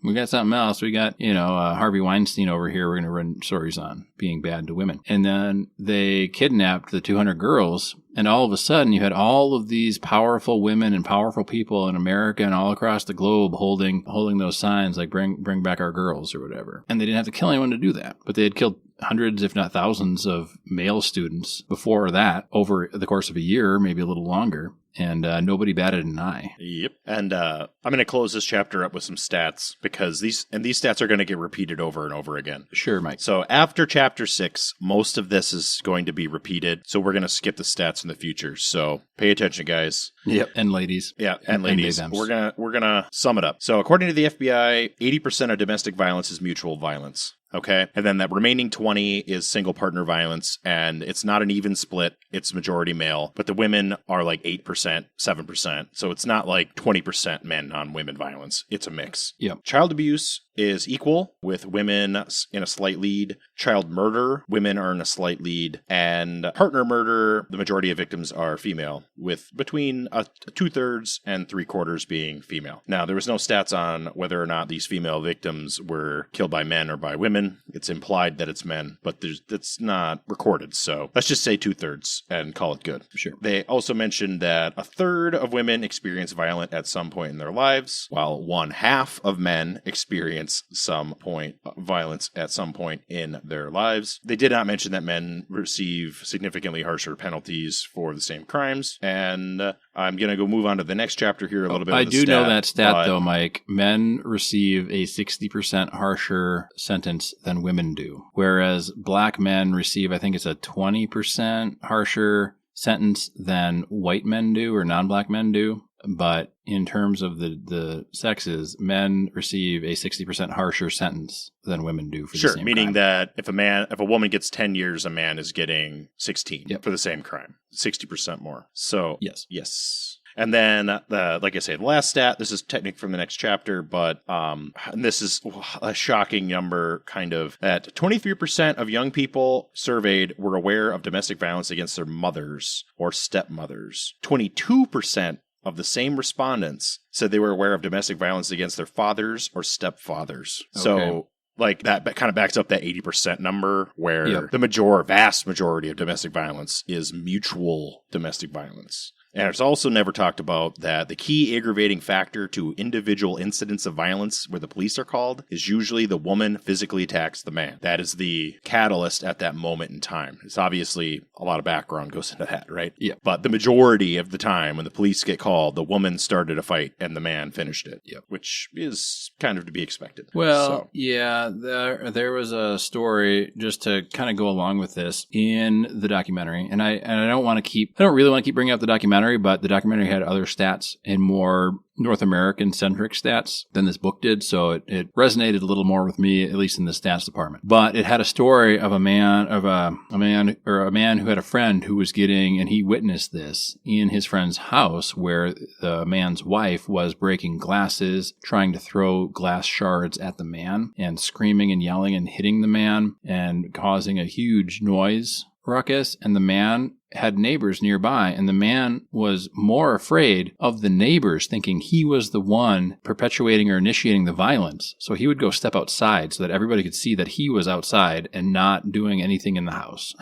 we got something else. We got, Harvey Weinstein over here we're going to run stories on being bad to women. And then they kidnapped the 200 girls. And all of a sudden, you had all of these powerful women and powerful people in America and all across the globe holding those signs like "Bring back our girls" or whatever. And they didn't have to kill anyone to do that, but they had killed hundreds, if not thousands, of male students before that over the course of a year, maybe a little longer. And nobody batted an eye.
Yep. And I'm going to close this chapter up with some stats because these stats are going to get repeated over and over again.
Sure, Mike.
So after chapter 6, most of this is going to be repeated. So we're going to skip the stats in the future. So pay attention, guys.
Yep. And ladies.
Yeah. And ladies. We're gonna sum it up. So according to the FBI, 80% of domestic violence is mutual violence. Okay. And then that remaining 20 is single partner violence, and it's not an even split. It's majority male, but the women are like 8%, 7%. So it's not like 20% men on women violence. It's a mix.
Yep.
Child abuse is equal, with women in a slight lead. Child murder, women are in a slight lead. And partner murder, the majority of victims are female, with between 2/3 and 3/4 being female. Now, there was no stats on whether or not these female victims were killed by men or by women. It's implied that it's men, but it's not recorded. So let's just say 2/3 and call it good.
Sure.
They also mentioned that 1/3 of women experience violence at some point in their lives, while 1/2 of men experience some point violence at some point in their lives. They did not mention that men receive significantly harsher penalties for the same crimes. And I'm going to go move on to the next chapter here a little bit.
I do know that stat, though, Mike. Men receive a 60% harsher sentence than women do, whereas black men receive, I think it's a 20% harsher sentence than white men do or non-black men do. But in terms of the sexes, men receive a 60% harsher sentence than women do for the same crime. Sure,
meaning that if a woman gets 10 years, a man is getting 16 for the same crime. 60% more. So, yes. And then, like I say, the last stat, this is technically from the next chapter, but and this is a shocking number, kind of, that 23% of young people surveyed were aware of domestic violence against their mothers or stepmothers. 22% of the same respondents said they were aware of domestic violence against their fathers or stepfathers. Okay. So, like, that kind of backs up that 80% number where the vast majority of domestic violence is mutual domestic violence. And it's also never talked about that the key aggravating factor to individual incidents of violence where the police are called is usually the woman physically attacks the man. That is the catalyst at that moment in time. It's obviously a lot of background goes into that, right?
Yeah.
But the majority of the time when the police get called, the woman started a fight and the man finished it,
Yep.
which is kind of to be expected.
Well, yeah, there was a story just to kind of go along with this in the documentary, and I don't really want to keep bringing up the documentary, but the documentary had other stats and more North American centric stats than this book did, so it resonated a little more with me, at least in the stats department. But it had a story of a man who had a friend who was and he witnessed this in his friend's house, where the man's wife was breaking glasses, trying to throw glass shards at the man, and screaming and yelling and hitting the man and causing a huge noise ruckus, and the man had neighbors nearby, and the man was more afraid of the neighbors thinking he was the one perpetuating or initiating the violence. So he would go step outside so that everybody could see that he was outside and not doing anything in the house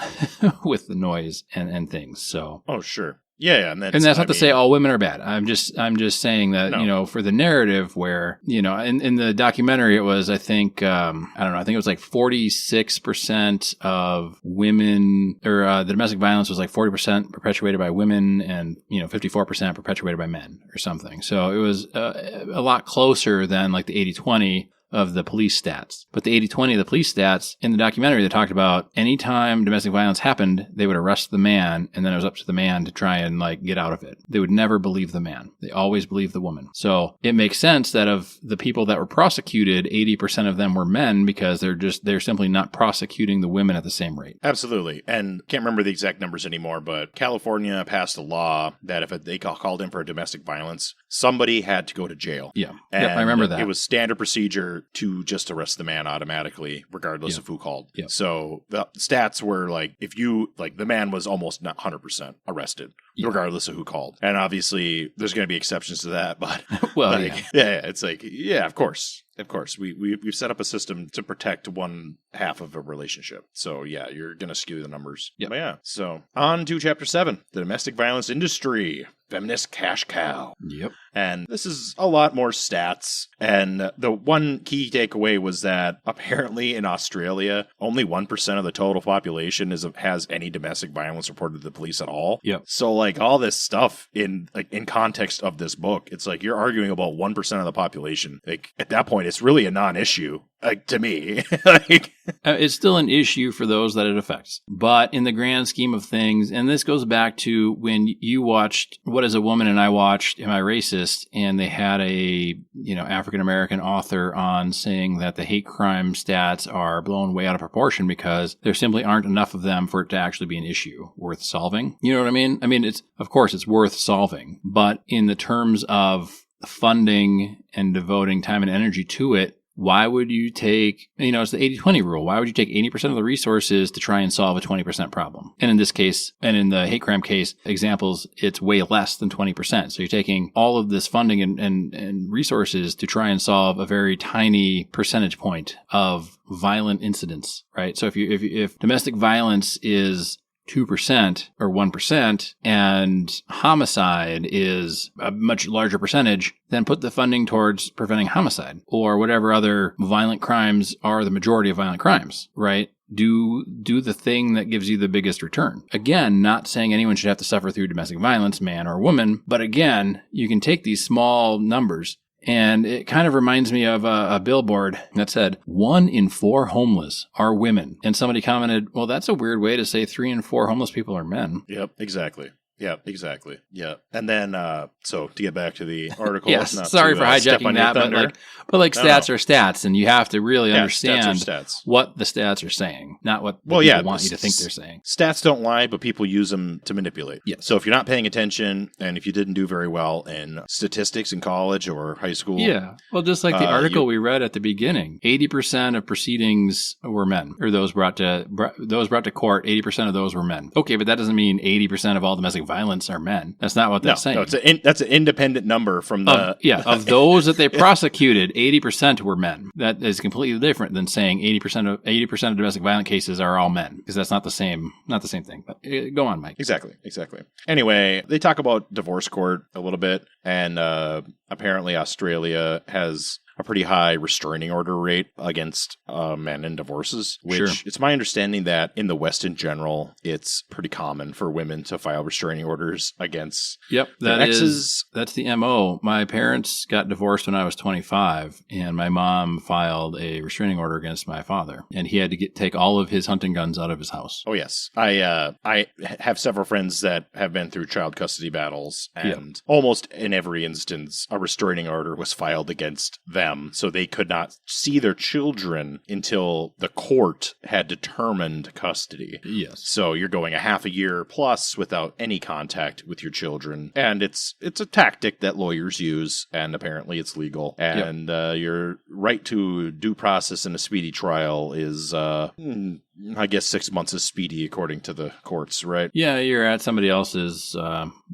with the noise and things. So,
oh, sure. Yeah, and that's
not to say all women are bad. I'm just saying that,
No.
for the narrative where, in the documentary, it was, I think, I think it was like 46% of women, or the domestic violence was like 40% perpetuated by women and, 54% perpetuated by men or something. So it was a lot closer than like the 80-20 of the police stats. But the 80-20 of the police stats in the documentary, they talked about anytime domestic violence happened, they would arrest the man, and then it was up to the man to try and get out of it. They would never believe the man. They always believed the woman. So it makes sense that of the people that were prosecuted, 80% of them were men, because they're simply not prosecuting the women at the same rate.
Absolutely. And can't remember the exact numbers anymore, but California passed a law that if they called in for a domestic violence, somebody had to go to jail.
Yeah.
And
I remember that.
It was standard procedure to just arrest the man automatically, regardless of who called.
Yeah.
So the stats were the man was almost not 100% arrested, regardless of who called. And obviously, there's going to be exceptions to that, but it's of course. Of course, we've set up a system to protect one half of a relationship. So, yeah, you're going to skew the numbers.
Yep.
But yeah. So, on to Chapter 7, the domestic violence industry, feminist cash cow.
Yep.
And this is a lot more stats. And the one key takeaway was that apparently in Australia, only 1% of the total population has any domestic violence reported to the police at all.
Yep.
So, all this stuff in context of this book, it's like you're arguing about 1% of the population. At that point, it's really a non-issue. To me,
it's still an issue for those that it affects. But in the grand scheme of things, and this goes back to when you watched What Is a Woman and I watched Am I Racist? And they had a African-American author on saying that the hate crime stats are blown way out of proportion because there simply aren't enough of them for it to actually be an issue worth solving. You know what I mean? I mean, of course it's worth solving, but in the terms of funding and devoting time and energy to it, why would you take, it's the 80-20 rule. Why would you take 80% of the resources to try and solve a 20% problem? And in this case, and in the hate crime case examples, it's way less than 20%. So you're taking all of this funding and resources to try and solve a very tiny percentage point of violent incidents, right? So if domestic violence is 2% or 1% and homicide is a much larger percentage, then put the funding towards preventing homicide or whatever other violent crimes are the majority of violent crimes, right? Do the thing that gives you the biggest return. Again, not saying anyone should have to suffer through domestic violence, man or woman, but again, you can take these small numbers. And it kind of reminds me of a billboard that said, 1 in 4 homeless are women. And somebody commented, well, that's a weird way to say 3 in 4 homeless people are men.
Yep, exactly. Yeah, exactly. Yeah. And then, so to get back to the article.
Yes, sorry for hijacking that, but stats are stats, and you have to really understand
stats.
What the stats are saying, not what people want you to think they're saying.
Stats don't lie, but people use them to manipulate.
Yes.
So if you're not paying attention, and if you didn't do very well in statistics in college or high school.
Yeah. Well, just like the article we read at the beginning, 80% of proceedings were men, or those brought to court, 80% of those were men. Okay, but that doesn't mean 80% of all domestic domestic violence are men. That's not what that's saying.
No, that's an independent number from the...
Of those that they prosecuted, 80% were men. That is completely different than saying 80% of domestic violence cases are all men, because that's not the same thing. But go on, Mike.
Exactly. Anyway, they talk about divorce court a little bit, and apparently Australia has a pretty high restraining order rate against men in divorces, which it's my understanding that in the West in general, it's pretty common for women to file restraining orders against their exes.
That's the MO. My parents got divorced when I was 25, and my mom filed a restraining order against my father, and he had to take all of his hunting guns out of his house.
Oh, yes. I have several friends that have been through child custody battles, and almost in every instance, a restraining order was filed against them. So they could not see their children until the court had determined custody.
Yes.
So you're going a half a year plus without any contact with your children. And it's a tactic that lawyers use, and apparently it's legal. And your right to due process in a speedy trial is, I guess 6 months is speedy according to the courts, right?
Yeah, you're at somebody else's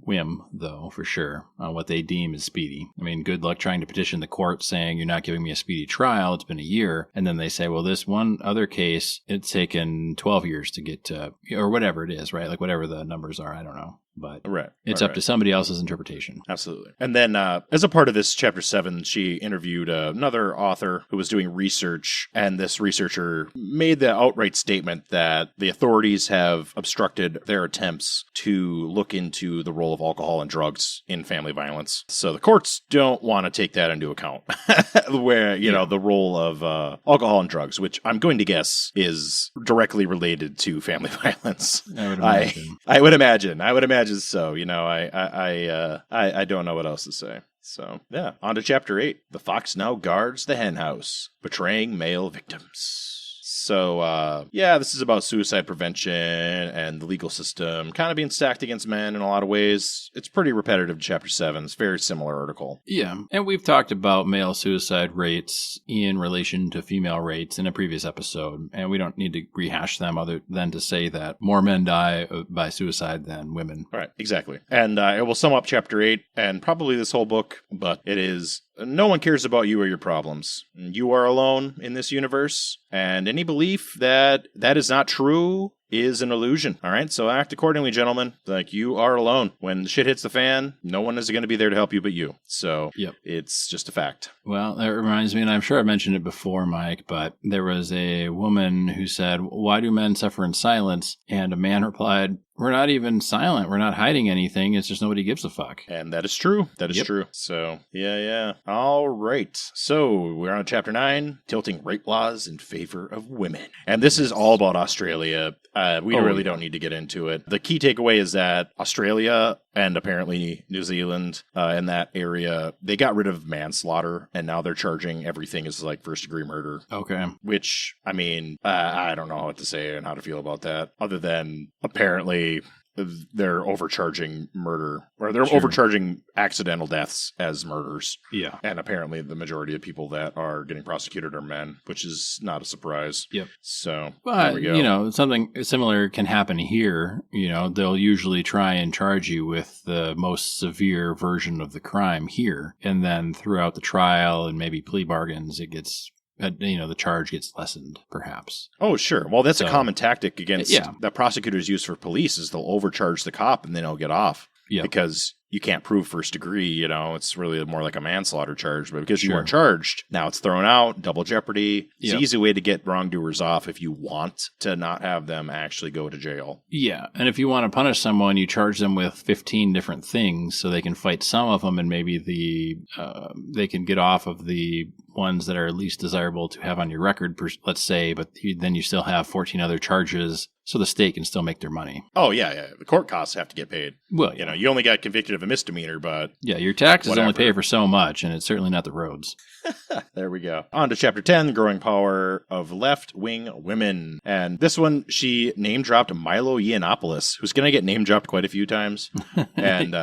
whim, though, for sure, on what they deem as speedy. I mean, good luck trying to petition the court saying you're not giving me a speedy trial. It's been a year. And then they say, well, this one other case, it's taken 12 years to get to, or whatever it is, right? Like whatever the numbers are, I don't know. But it's up to somebody else's interpretation.
Absolutely. And then as a part of this chapter 7, she interviewed another author who was doing research, and this researcher made the outright statement that the authorities have obstructed their attempts to look into the role of alcohol and drugs in family violence. So the courts don't want to take that into account, where, the role of alcohol and drugs, which I'm going to guess is directly related to family violence. I would imagine. So, I don't know what else to say. So, on to chapter 8. The fox now guards the hen house, betraying male victims. So, this is about suicide prevention and the legal system kind of being stacked against men in a lot of ways. It's pretty repetitive to chapter 7. It's a very similar article.
Yeah, and we've talked about male suicide rates in relation to female rates in a previous episode, and we don't need to rehash them other than to say that more men die by suicide than women.
Right, exactly. And it will sum up chapter 8 and probably this whole book, but it is... No one cares about you or your problems. You are alone in this universe, and any belief that is not true is an illusion. All right, so act accordingly, gentlemen. Like, you are alone. When shit hits the fan, no one is going to be there to help you but you. So it's just a fact.
Well, that reminds me, and I'm sure I mentioned it before, Mike, but there was a woman who said, why do men suffer in silence? And a man replied, we're not even silent. We're not hiding anything. It's just nobody gives a fuck.
And that is true. That is true. So, yeah. All right. So, we're on chapter 9, tilting rape laws in favor of women. And this is all about Australia. We really don't need to get into it. The key takeaway is that Australia and apparently New Zealand in that area, they got rid of manslaughter, and now they're charging everything as like first-degree murder.
Okay.
Which, I mean, I don't know what to say and how to feel about that, other than apparently they're overcharging murder, or they're overcharging accidental deaths as murders.
Yeah.
And apparently the majority of people that are getting prosecuted are men, which is not a surprise.
Yep.
So,
but,
there we go.
Something similar can happen here. They'll usually try and charge you with the most severe version of the crime here. And then throughout the trial and maybe plea bargains, it gets... the charge gets lessened, perhaps.
Oh, sure. Well, that's a common tactic against that prosecutors use for police is they'll overcharge the cop and then he'll get off. Yeah. Because you can't prove first degree, it's really more like a manslaughter charge. But because you weren't charged, now it's thrown out, double jeopardy. It's an easy way to get wrongdoers off if you want to not have them actually go to jail.
Yeah. And if you want to punish someone, you charge them with 15 different things so they can fight some of them and maybe they can get off of the ones that are least desirable to have on your record, let's say, but then you still have 14 other charges. So the state can still make their money.
Oh, yeah. The court costs have to get paid.
Well,
you only got convicted of a misdemeanor, but...
Yeah, your taxes only pay for so much, and it's certainly not the roads.
There we go. On to chapter 10, the growing power of left-wing women. And this one, she name-dropped Milo Yiannopoulos, who's going to get name-dropped quite a few times. And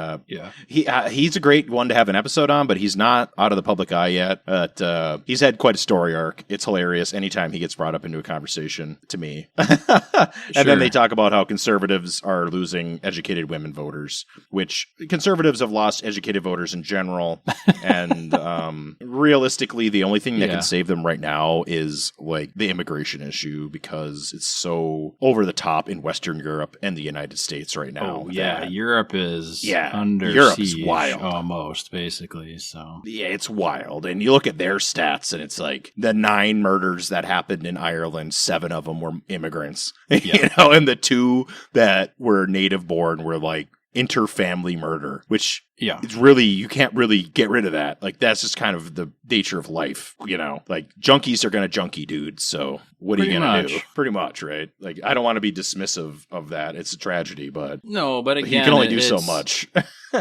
he's a great one to have an episode on, but he's not out of the public eye yet. But he's had quite a story arc. It's hilarious anytime he gets brought up into a conversation, to me. And then
Sure.
they talk about how conservatives are losing educated women voters, which conservatives have lost educated voters in general. And realistically, the only thing that can save them right now is like the immigration issue, because it's so over the top in Western Europe and the United States right now.
Oh, yeah. Europe is under
Europe is
siege
wild.
almost, basically. So
yeah, it's wild. And you look at their stats, and it's like the 9 murders that happened in Ireland, 7 of them were immigrants. You know, and the 2 that were native born were like interfamily murder, which it's really, you can't really get rid of that. Like, that's just kind of the nature of life, you know? Like, junkies are going to junkie, dude. So what are you going to do? Pretty much, right? Like, I don't want to be dismissive of that. It's a tragedy, but...
No, but again...
you can only do so much.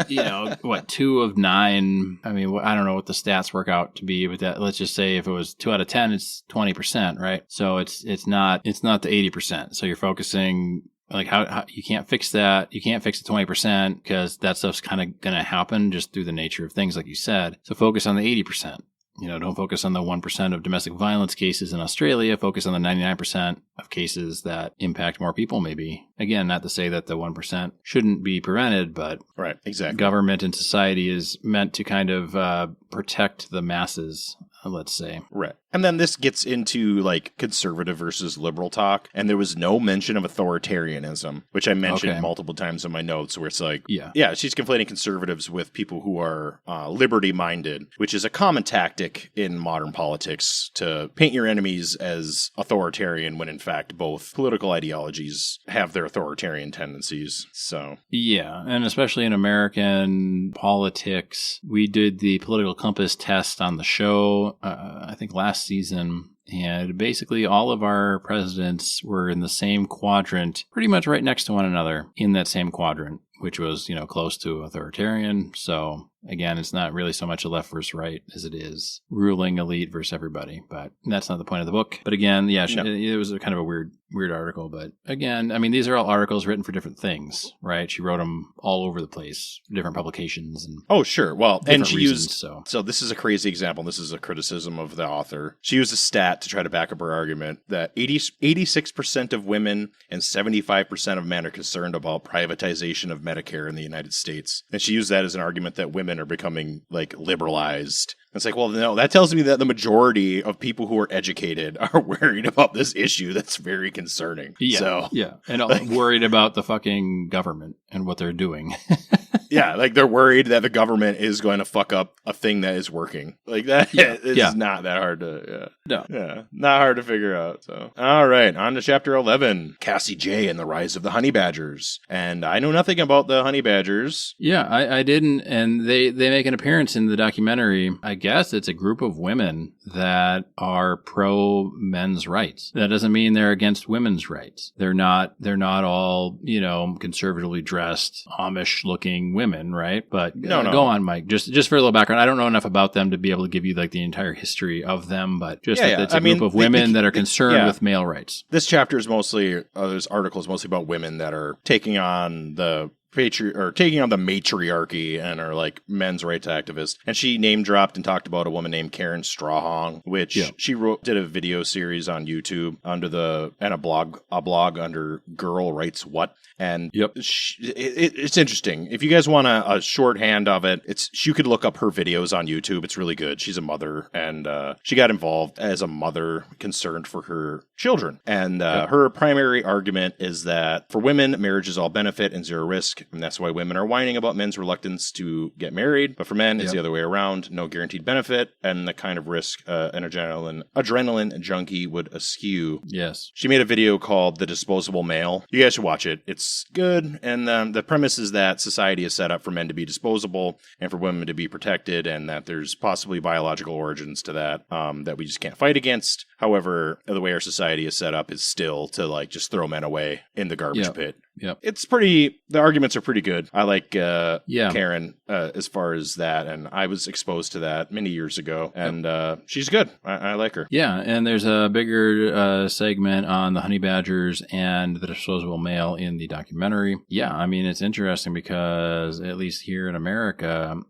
You know, what, 2 of 9... I mean, I don't know what the stats work out to be, but that, let's just say if it was 2 out of 10, it's 20%, right? So it's not the 80%. So you're focusing... Like how you can't fix that. You can't fix the 20% because that stuff's kind of going to happen just through the nature of things, like you said. So focus on the 80%. You know, don't focus on the 1% of domestic violence cases in Australia. Focus on the 99% of cases that impact more people, maybe. Again, not to say that the 1% shouldn't be prevented, but
right, exactly.
Government and society is meant to kind of protect the masses, let's say.
Right. And then this gets into like conservative versus liberal talk. And there was no mention of authoritarianism, which I mentioned multiple times in my notes, where it's like, yeah, she's conflating conservatives with people who are liberty minded, which is a common tactic in modern politics to paint your enemies as authoritarian when in fact both political ideologies have their authoritarian tendencies. So,
yeah. And especially in American politics, we did the political compass test on the show, I think last season, and basically all of our presidents were in the same quadrant, pretty much right next to one another in that same quadrant, which was, you know, close to authoritarian. So again, it's not really so much a left versus right as it is ruling elite versus everybody, but that's not the point of the book. But again, it was a kind of a weird article. But again, I mean, these are all articles written for different things, right? She wrote them all over the place, different publications. And
oh, sure. Well, and she
used,
so this is a crazy example. This is a criticism of the author. She used a stat to try to back up her argument that 86% of women and 75% of men are concerned about privatization of Medicare in the United States. And she used that as an argument that women are becoming like liberalized. It's like, well, no, that tells me that the majority of people who are educated are worried about this issue. That's very concerning.
Yeah.
So,
yeah. And worried about the fucking government and what they're doing.
Yeah. Like they're worried that the government is going to fuck up a thing that is working. Like that is not that hard to, not hard to figure out. So, all right. On to chapter 11, Cassie J and the Rise of the Honey Badgers. And I know nothing about the honey badgers.
Yeah, I didn't. And they make an appearance in the documentary. I guess it's a group of women that are pro men's rights. That doesn't mean they're against women's rights. They're not all, you know, conservatively dressed, Amish looking women, right? But
no.
Go on, Mike. Just for a little background. I don't know enough about them to be able to give you like the entire history of them, but just that it's a group of women that are concerned with male rights.
This chapter is mostly, this article is mostly about women that are taking on the matriarchy and are like men's rights activists. And she name dropped and talked about a woman named Karen Strawhong, which she did a video series on YouTube and a blog under Girl Writes What. And it's interesting. If you guys want a shorthand of it, you could look up her videos on YouTube. It's really good. She's a mother, and she got involved as a mother concerned for her children. And her primary argument is that for women, marriage is all benefit and zero risk. And that's why women are whining about men's reluctance to get married. But for men, it's the other way around. No guaranteed benefit and the kind of risk an adrenaline junkie would eschew.
Yes.
She made a video called The Disposable Male. You guys should watch it. It's good. And the premise is that society is set up for men to be disposable and for women to be protected, and that there's possibly biological origins to that that we just can't fight against. However, the way our society is set up is still to like just throw men away in the garbage pit.
Yep.
The arguments are pretty good. I like Karen as far as that, and I was exposed to that many years ago, and she's good. I like her.
Yeah, and there's a bigger segment on the honey badgers and the disposable male in the documentary. Yeah, I mean, it's interesting because at least here in America,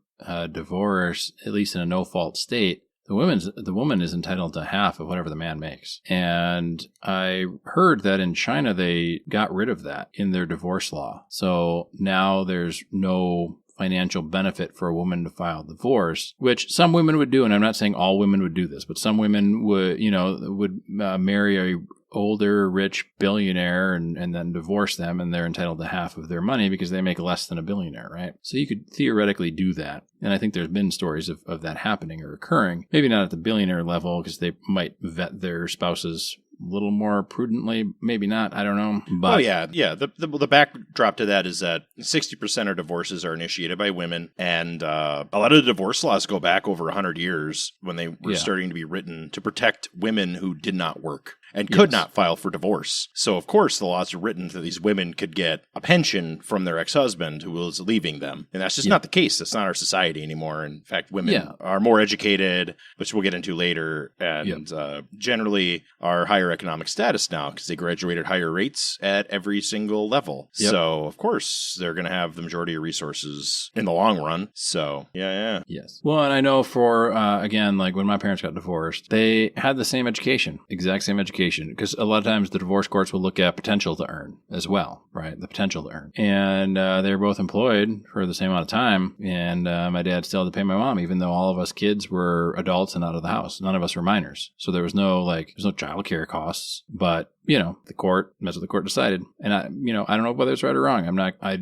divorce, at least in a no-fault state, the woman is entitled to half of whatever the man makes. And I heard that in China, they got rid of that in their divorce law. So now there's no financial benefit for a woman to file divorce, which some women would do. And I'm not saying all women would do this, but some women would marry a older, rich billionaire and then divorce them, and they're entitled to half of their money because they make less than a billionaire, right? So you could theoretically do that. And I think there's been stories of that happening or occurring. Maybe not at the billionaire level because they might vet their spouses a little more prudently, maybe not. I don't know. But
The backdrop to that is that 60% of divorces are initiated by women, and a lot of the divorce laws go back over 100 years when they were starting to be written to protect women who did not work and could not file for divorce. So, of course, the laws are written so these women could get a pension from their ex-husband who was leaving them. And that's just not the case. That's not our society anymore. In fact, women are more educated, which we'll get into later, and generally are higher economic status now because they graduated higher rates at every single level. Yep. So, of course, they're going to have the majority of resources in the long run. So,
Yes. Well, and I know for, again, like when my parents got divorced, they had the same education, exact same education, because a lot of times the divorce courts will look at potential to earn as well, right? The potential to earn. And they were both employed for the same amount of time. And my dad still had to pay my mom, even though all of us kids were adults and out of the house. None of us were minors. So there was no child care costs. But, that's what the court decided. And I don't know whether it's right or wrong.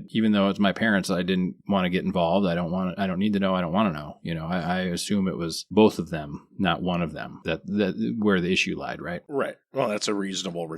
Even though it's my parents, I didn't want to get involved. I don't need to know. I don't want to know. I assume it was both of them, not one of them, that where the issue lied, right?
Right. Well, that's a reasonable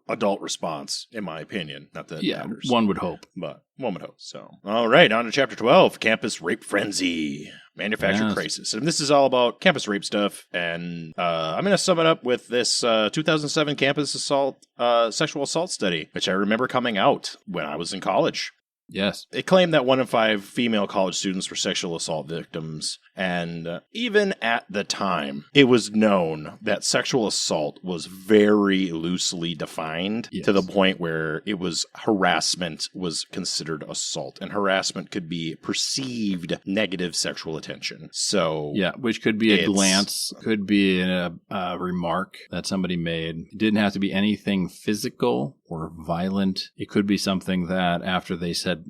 adult response, in my opinion. Not that it matters.
One would hope.
But one would hope. So, all right, on to Chapter 12, Campus Rape Frenzy. Manufactured crisis. And this is all about campus rape stuff. And I'm going to sum it up with this 2007 campus sexual assault study, which I remember coming out when I was in college.
Yes.
It claimed that 1 in 5 female college students were sexual assault victims. And even at the time, it was known that sexual assault was very loosely defined to the point where it was harassment was considered assault. And harassment could be perceived negative sexual attention. So,
which could be a glance, could be a remark that somebody made. It didn't have to be anything physical or violent. It could be something that after they said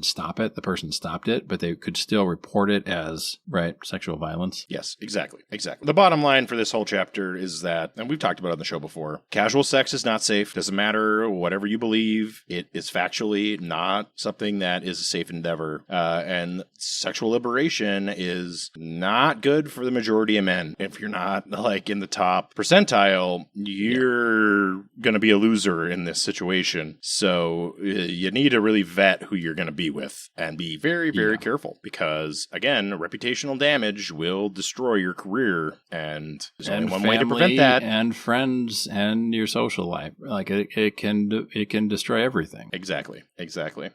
stop it, the person stopped it, but they could still report it as sexual violence.
Yes, exactly. The bottom line for this whole chapter is that, and we've talked about it on the show before, casual sex is not safe. Doesn't matter whatever you believe. It is factually not something that is a safe endeavor. And sexual liberation is not good for the majority of men. If you're not in the top percentile, you're going to be a loser in this situation. So you need to really vet who you're going to be with and be very, very careful because, again, reputational damage will destroy your career, and there's only one way to prevent that.
And friends and your social life. It can destroy everything.
Exactly.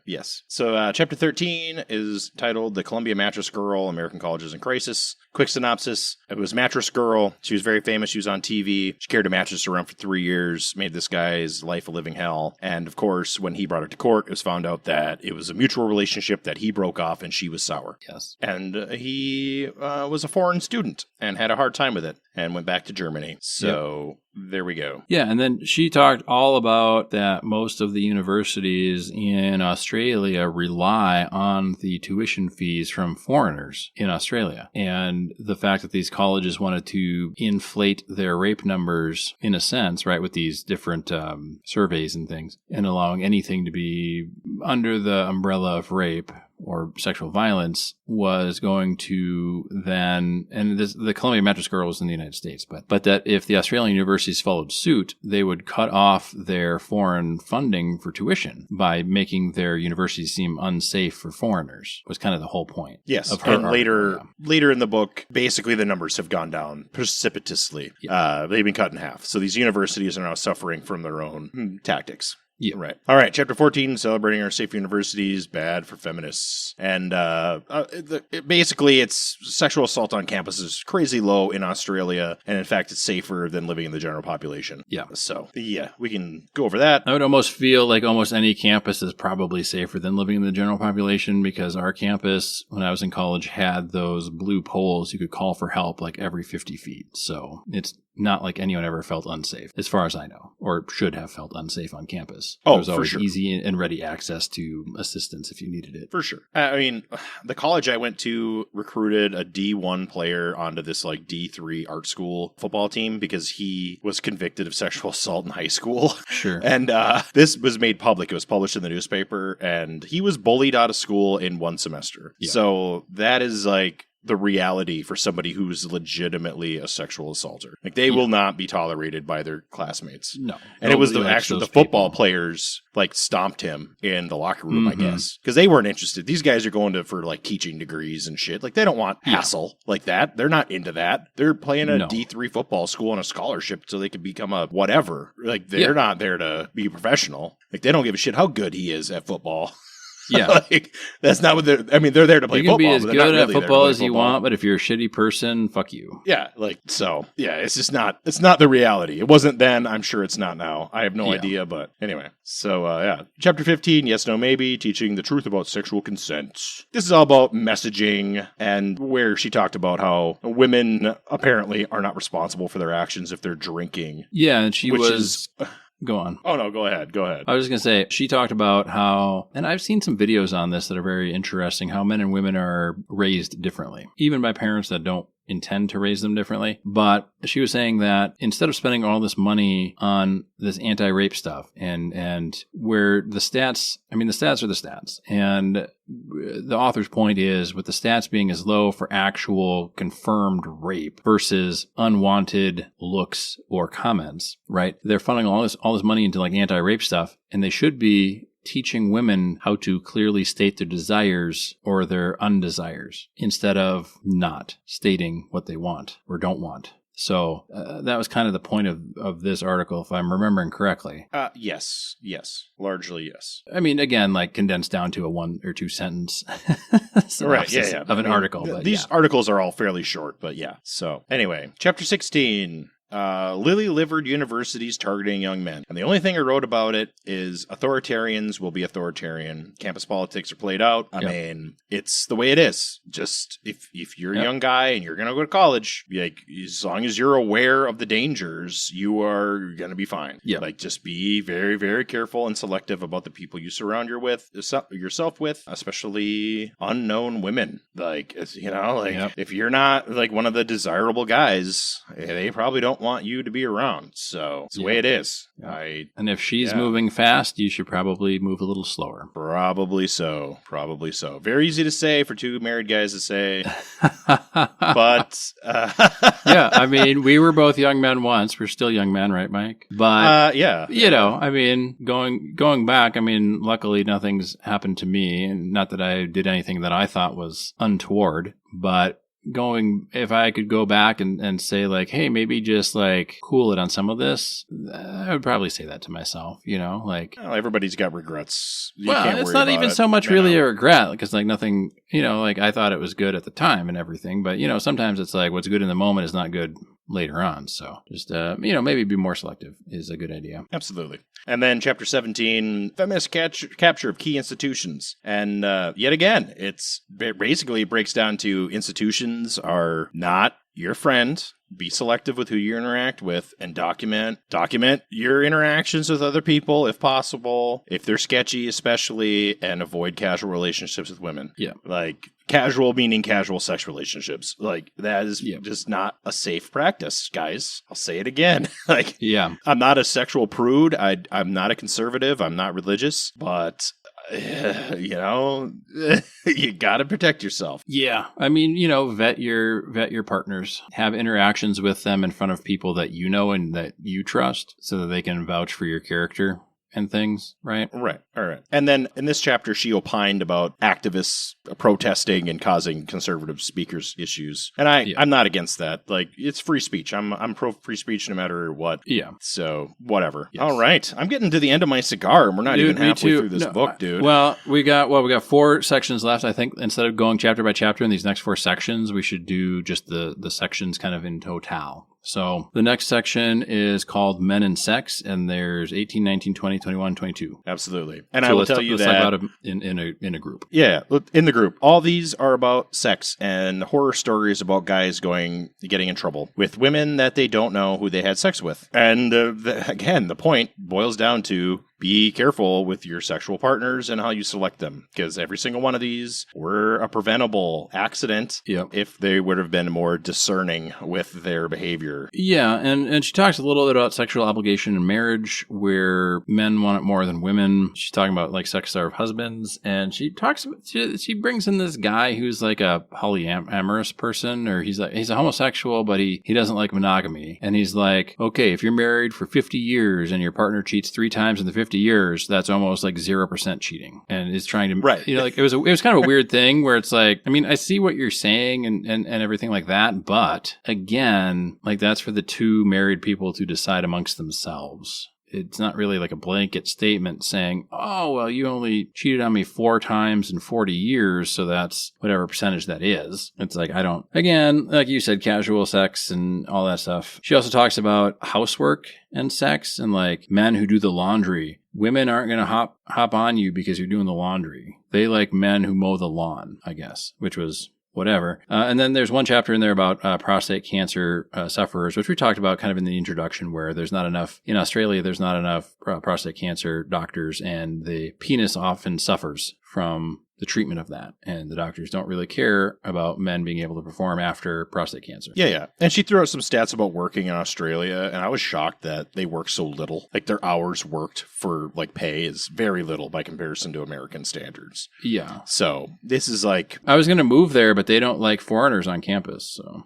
Yes. So Chapter 13 is titled The Columbia Mattress Girl, American Colleges in Crisis. Quick synopsis. It was Mattress Girl. She was very famous. She was on TV. She carried a mattress around for 3 years, made this guy's life a living hell. And of course, when he brought her to court, it was found out that it was a mutual relationship that he broke off and she was sour.
Yes.
And he was a foreign student and had a hard time with it and went back to Germany. So there we go.
Yeah, and then she talked all about that most of the universities in Australia rely on the tuition fees from foreigners in Australia. And the fact that these colleges wanted to inflate their rape numbers, in a sense, right, with these different surveys and things, and allowing anything to be under the umbrella of rape or sexual violence was going to then, and the Columbia Mattress Girl was in the United States, but that if the Australian universities followed suit, they would cut off their foreign funding for tuition by making their universities seem unsafe for foreigners, was kind of the whole point.
Yes,
of her
and later in the book, basically the numbers have gone down precipitously. They've been cut in half. So these universities are now suffering from their own tactics.
Yeah.
Right. All right. Chapter 14, celebrating our safe universities, bad for feminists. And basically, it's sexual assault on campus is crazy low in Australia. And in fact, it's safer than living in the general population.
Yeah.
So, yeah, we can go over that.
I would almost feel like almost any campus is probably safer than living in the general population, because our campus, when I was in college, had those blue poles you could call for help like every 50 feet. So it's not like anyone ever felt unsafe, as far as I know, or should have felt unsafe on campus.
Oh,
there was
for
always
sure.
easy and ready access to assistance if you needed it.
For sure. I mean, the college I went to recruited a D1 player onto this like D3 art school football team because he was convicted of sexual assault in high school.
Sure.
And this was made public. It was published in the newspaper, and he was bullied out of school in one semester.
Yeah.
So that is like the reality for somebody who's legitimately a sexual assaulter. Like they will not be tolerated by their classmates.
No.
And it was
Nobody likes
the
those
football
people.
players like stomped him in the locker room, I
Mhm.
guess, because they weren't interested. These guys are going for like teaching degrees and shit. Like they don't want
Yeah.
hassle like that. They're not into that. They're playing a
No.
D3 football school on a scholarship so they could become a whatever. Like they're not there to be professional. Like they don't give a shit how good he is at football.
Yeah.
Like that's not what they're. I mean, they're there to play
You can
football.
be as
but they're not
good at
really there to
football
play
as you
football.
want, but if you're a shitty person, fuck you.
Yeah, like so. Yeah, it's just not. It's not the reality. It wasn't then. I'm sure it's not now. I have no
Yeah.
idea, but anyway. So yeah, chapter 15. Yes, no, maybe. Teaching the truth about sexual consent. This is all about messaging, and where she talked about how women apparently are not responsible for their actions if they're drinking.
Yeah, and she
Which
was...
is-
Go on.
Oh no, go ahead. Go ahead.
I was just going to say, she talked about how, and I've seen some videos on this that are very interesting, how men and women are raised differently, even by parents that don't intend to raise them differently. But she was saying that instead of spending all this money on this anti-rape stuff and where the stats are the stats. And the author's point is, with the stats being as low for actual confirmed rape versus unwanted looks or comments, right? They're funneling all this money into like anti-rape stuff, and they should be teaching women how to clearly state their desires or their undesires instead of not stating what they want or don't want. So that was kind of the point of this article, if I'm remembering correctly.
Yes. Largely, yes.
I mean, again, like condensed down to a 1 or 2 sentence
Right,
synopsis
yeah.
of an article. But
These articles are all fairly short, but yeah. So anyway, chapter 16. Lily-livered universities targeting young men. And the only thing I wrote about it is authoritarians will be authoritarian. Campus politics are played out. I mean, it's the way it is. Just if you're a young guy and you're going to go to college, like as long as you're aware of the dangers, you are going to be fine.
Yeah.
Like just be very, very careful and selective about the people you surround yourself with, especially unknown women. Like, if you're not like one of the desirable guys, they probably don't want you to be around. So it's the way it is.
And if she's moving fast, you should probably move a little slower.
Probably so. Very easy to say for two married guys to say. But
yeah, I mean, we were both young men once. We're still young men, right, Mike? But I mean, going back, I mean, luckily nothing's happened to me, and not that I did anything that I thought was untoward, but if I could go back and say like, hey, maybe just like cool it on some of this, I would probably say that to myself, like.
Well, everybody's got regrets.
It's not even so much really a regret, because like nothing, like I thought it was good at the time and everything, but sometimes it's like what's good in the moment is not good later on. So just, maybe be more selective is a good idea.
Absolutely. And then chapter 17, feminist capture of key institutions. And yet again, basically breaks down to institutions are not your friend. Be selective with who you interact with, and document your interactions with other people if possible, if they're sketchy especially, and avoid casual relationships with women.
Yeah.
Like casual meaning casual sex relationships. Like that is just not a safe practice, guys. I'll say it again. Like, yeah, I'm not a sexual prude. I'm not a conservative. I'm not religious, but you gotta protect yourself.
Yeah. I mean, vet your partners, have interactions with them in front of people that you know and that you trust so that they can vouch for your character and things, right?
Right. All right. And then in this chapter, she opined about activists protesting and causing conservative speakers issues. And I'm not against that. Like, it's free speech. I'm pro free speech no matter what.
Yeah.
So whatever.
Yes.
All right. I'm getting to the end of my cigar, and we're not even halfway through this book, dude.
Well, we got 4 sections left. I think instead of going chapter by chapter in these next 4 sections, we should do just the sections kind of in total. So the next section is called Men and Sex, and there's 18, 19, 20, 21, 22.
Absolutely. And
so
I will tell you
let's
that
talk about it in a group.
Yeah, in the group. All these are about sex and horror stories about guys getting in trouble with women that they don't know who they had sex with. And again, the point boils down to be careful with your sexual partners and how you select them, because every single one of these were a preventable accident if they would have been more discerning with their behavior.
Yeah, and she talks a little bit about sexual obligation in marriage, where men want it more than women. She's talking about like sex-starved husbands, and she brings in this guy who's like a polyamorous person, or he's a homosexual, but he doesn't like monogamy. And he's like, okay, if you're married for 50 years and your partner cheats 3 times in the 50 years, that's almost like 0% cheating, and is trying to,
right.
Like it was kind of a weird thing where it's like, I mean, I see what you're saying and everything like that, but again, like that's for the 2 married people to decide amongst themselves. It's not really like a blanket statement saying, oh, well, you only cheated on me 4 times in 40 years, so that's whatever percentage that is. It's like, again, like you said, casual sex and all that stuff. She also talks about housework and sex, and like men who do the laundry. Women aren't going to hop on you because you're doing the laundry. They like men who mow the lawn, I guess, which was whatever. And then there's one chapter in there about prostate cancer sufferers, which we talked about kind of in the introduction, where there's not enough, in Australia, there's not enough prostate cancer doctors, and the penis often suffers from the treatment of that. And the doctors don't really care about men being able to perform after prostate cancer.
Yeah. And she threw out some stats about working in Australia, and I was shocked that they work so little. Like their hours worked for like pay is very little by comparison to American standards.
Yeah.
So this is like...
I was going to move there, but they don't like foreigners on campus, so...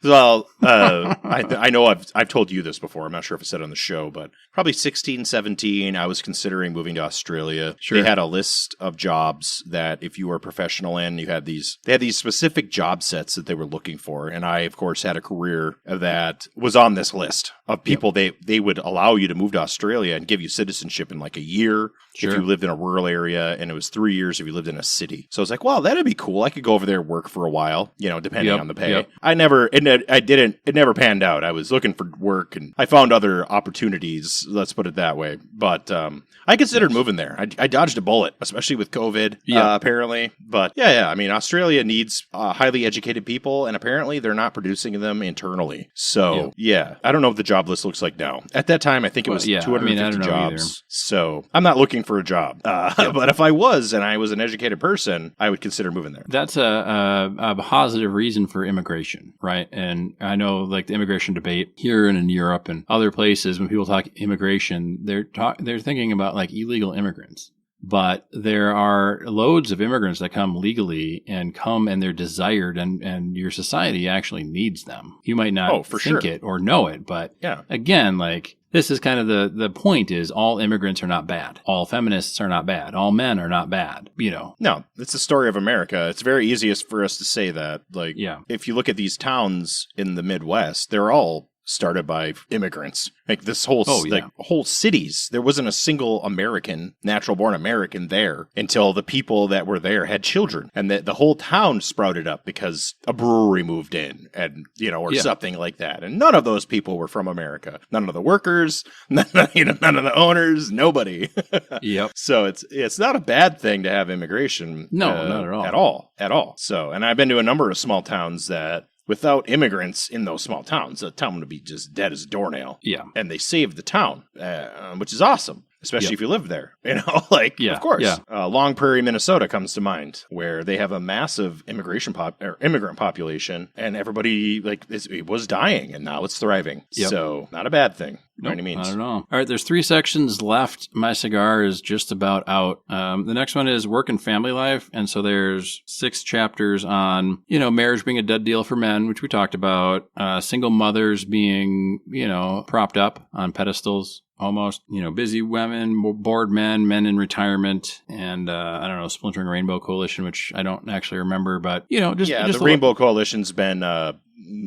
Well, I know I've told you this before. I'm not sure if I said it on the show, but probably 16, 17, I was considering moving to Australia.
Sure.
They had a list of jobs that if you were a professional in, they had these specific job sets that they were looking for. And I, of course, had a career that was on this list of people. They would allow you to move to Australia and give you citizenship in like a year if you lived in a rural area, and it was 3 years if you lived in a city. So I was like, wow, that'd be cool. I could go over there and work for a while, depending on the pay. It never panned out. I was looking for work and I found other opportunities, let's put it that way. But I considered moving there. I dodged a bullet, especially with COVID, apparently. But yeah, I mean, Australia needs highly educated people, and apparently they're not producing them internally. So yeah, I don't know what the job list looks like now. At that time, I think it was 250 jobs. Either. So I'm not looking for a job. But if I was, and I was an educated person, I would consider moving there.
That's a positive reason for immigration, right? And I know like the immigration debate here and in Europe and other places, when people talk immigration, they're thinking about like illegal immigrants. But there are loads of immigrants that come legally and they're desired, and your society actually needs them. You might not think it or know it, but again, like this is kind of the point is all immigrants are not bad. All feminists are not bad. All men are not bad, No,
it's the story of America. It's very easiest for us to say that. Like, if you look at these towns in the Midwest, they're all started by immigrants. Like this whole whole cities, there wasn't a single American, natural born American there until the people that were there had children, and the whole town sprouted up because a brewery moved in, and or something like that. And none of those people were from America. None of the workers, none of the owners, nobody. So it's not a bad thing to have immigration.
No, not at all.
At all. So, and I've been to a number of small towns that, without immigrants in those small towns, the town would be just dead as a doornail.
Yeah.
And they saved the town, which is awesome, especially if you live there. Of course. Yeah. Long Prairie, Minnesota comes to mind, where they have a massive immigrant population, and everybody, it was dying, and now it's thriving. So, not a bad thing. by any means.
I don't know. All right, there's 3 sections left. My cigar is just about out. The next one is work and family life. And so there's 6 chapters on, marriage being a dead deal for men, which we talked about. Single mothers being, propped up on pedestals. Almost, busy women, bored men, men in retirement, and I don't know, Splintering Rainbow Coalition, which I don't actually remember, but just
the Rainbow Coalition's been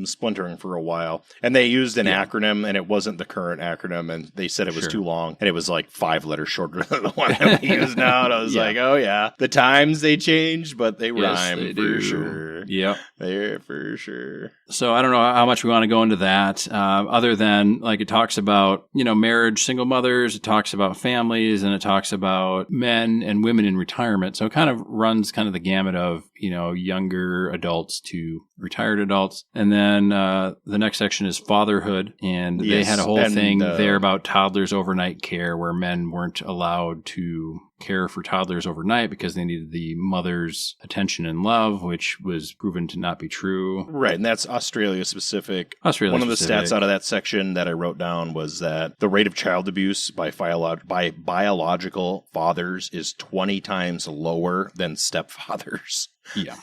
splintering for a while, and they used an acronym, and it wasn't the current acronym, and they said it was too long, and it was like 5 letters shorter than the one that we use now. And I was like, oh yeah, the times they changed, but they rhyme
they
for
do.
sure.
Yep,
they're for sure.
So I don't know how much we want to go into that, other than like it talks about marriage, single mothers, it talks about families, and it talks about men and women in retirement. So it kind of runs kind of the gamut of younger adults to retired adults. And then the next section is fatherhood. And they had a whole thing there about toddlers overnight care, where men weren't allowed to care for toddlers overnight because they needed the mother's attention and love, which was proven to not be true.
Right. And that's Australia specific. One of the stats out of that section that I wrote down was that the rate of child abuse by biological fathers is 20 times lower than stepfathers.
Yeah.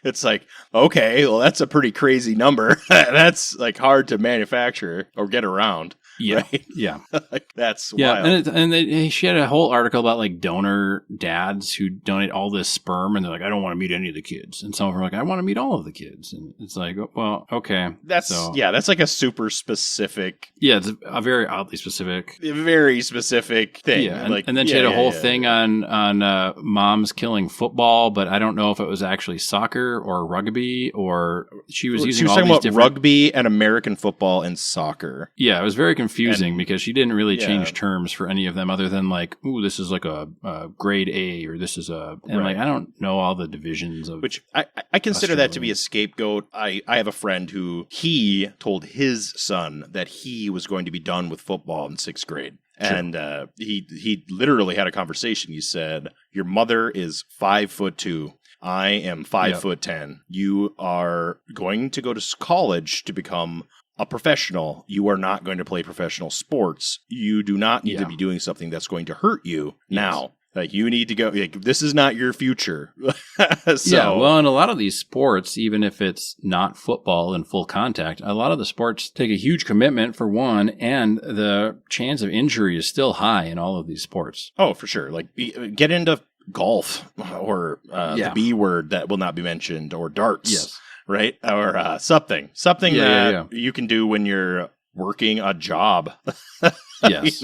It's like, okay, well, that's a pretty crazy number. That's like hard to manufacture or get around.
Yeah.
Right?
Yeah.
Like, that's wild.
She had a whole article about like donor dads who donate all this sperm, and they're like, I don't want to meet any of the kids. And some of them are like, I want to meet all of the kids. And it's like, well, okay.
That's like a super specific.
Yeah, it's a very oddly specific.
Very specific thing.
Yeah. And then she had a whole thing on moms killing football, but I don't know if it was actually soccer or rugby, or she was using all these different...
She was talking about rugby and American football and soccer.
Yeah, it was very confusing because she didn't really change terms for any of them other than like, ooh, this is like a grade A, or this is a... And like, I don't know all the divisions of...
Which I consider that to be a scapegoat. I have a friend who he told his son that he was going to be done with football in 6th grade. Sure. And he literally had a conversation. He said, your mother is 5'2". I am 5'10". You are going to go to college to become a professional. You are not going to play professional sports. You do not need to be doing something that's going to hurt you now. Like, you need to go, like, this is not your future.
Well, in a lot of these sports, even if it's not football in full contact, a lot of the sports take a huge commitment for one, and the chance of injury is still high in all of these sports.
Oh, for sure. Like, get into golf, or the B word that will not be mentioned, or darts.
Yes.
Right? Or something that you can do when you're working a job.
Yes.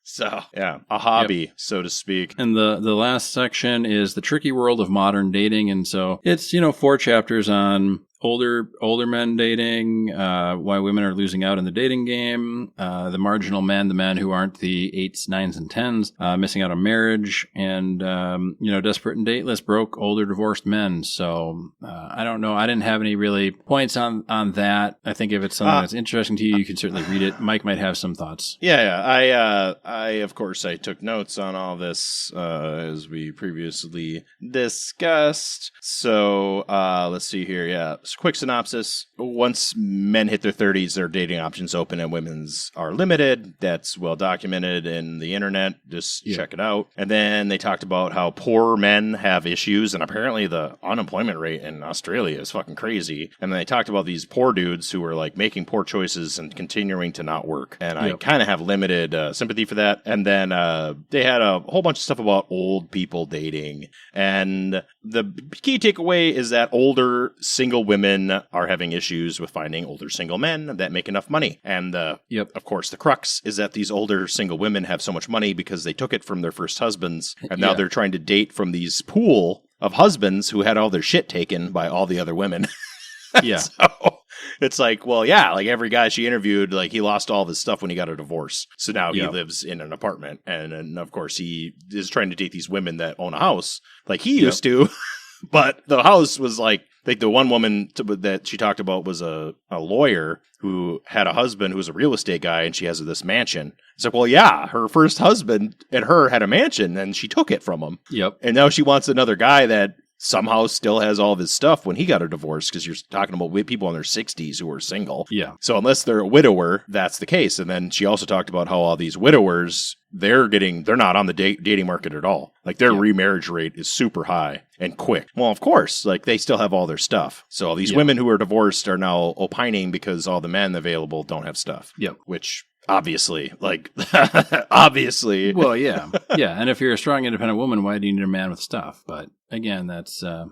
So, a hobby, so to speak.
And the last section is the tricky world of modern dating. And so it's, 4 chapters on older men dating, why women are losing out in the dating game, the marginal men, the men who aren't the 8s, 9s, and 10s, missing out on marriage, and, desperate and dateless, broke, older, divorced men. So I don't know. I didn't have any really points on that. I think if it's something that's interesting to you, you can certainly read it. Mike might have some thoughts.
Yeah. I of course, I took notes on all this as we previously discussed. So let's see here. Yeah. Quick synopsis. Once men hit their 30s, their dating options open and women's are limited. That's well documented in the internet. Just check it out. And then they talked about how poor men have issues, and apparently the unemployment rate in Australia is fucking crazy. And then they talked about these poor dudes who are like making poor choices and continuing to not work. And I kind of have limited sympathy for that. And then they had a whole bunch of stuff about old people dating. And the key takeaway is that older single women are having issues with finding older single men that make enough money. And of course, the crux is that these older single women have so much money because they took it from their first husbands. And now they're trying to date from these pool of husbands who had all their shit taken by all the other women. So it's like, well, like every guy she interviewed, like he lost all of his stuff when he got a divorce. So now he lives in an apartment. And of course, he is trying to date these women that own a house like he used to. But the house was like the one woman that she talked about was a lawyer who had a husband who was a real estate guy, and she has this mansion. It's like, well, her first husband and her had a mansion, and she took it from him.
Yep.
And now she wants another guy that somehow still has all of his stuff when he got a divorce, because you're talking about people in their 60s who are single.
Yeah.
So unless they're a widower, that's the case. And then she also talked about how all these widowers, they're not on the dating market at all. Like their remarriage rate is super high and quick. Well, of course, like they still have all their stuff. So these women who are divorced are now opining because all the men available don't have stuff.
Yep.
Which obviously, obviously.
Well, yeah. Yeah. And if you're a strong, independent woman, why do you need a man with stuff? But again, that's, a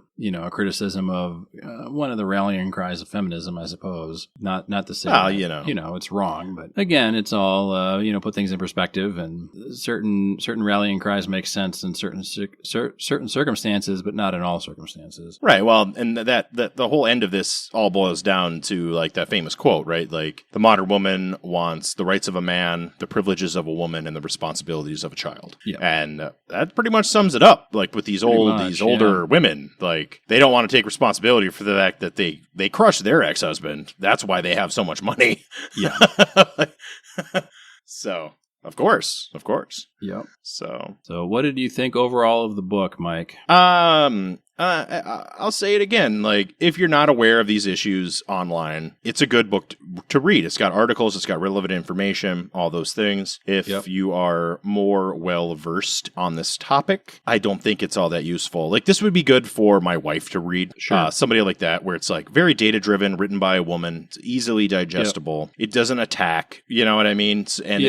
criticism of one of the rallying cries of feminism, I suppose. Not to say, it's wrong. But again, it's all, put things in perspective, and certain rallying cries make sense in certain circumstances, but not in all circumstances.
Right. Well, and that the whole end of this all boils down to like that famous quote, right? Like the modern woman wants the rights of a man, the privileges of a woman, and the responsibilities of a child. Yeah. And that pretty much sums it up. Like with these older women, like they don't want to take responsibility for the fact that they crushed their ex-husband. That's why they have so much money. Yeah. So, of course.
Yep.
So
what did you think overall of the book, Mike?
I'll say it again. Like, if you're not aware of these issues online, it's a good book to read. It's got articles, it's got relevant information, all those things. If you are more well-versed on this topic, I don't think it's all that useful. Like, this would be good for my wife to read. Sure. Somebody like that, where it's like very data-driven, written by a woman. It's easily digestible. It doesn't attack, you know what I mean? And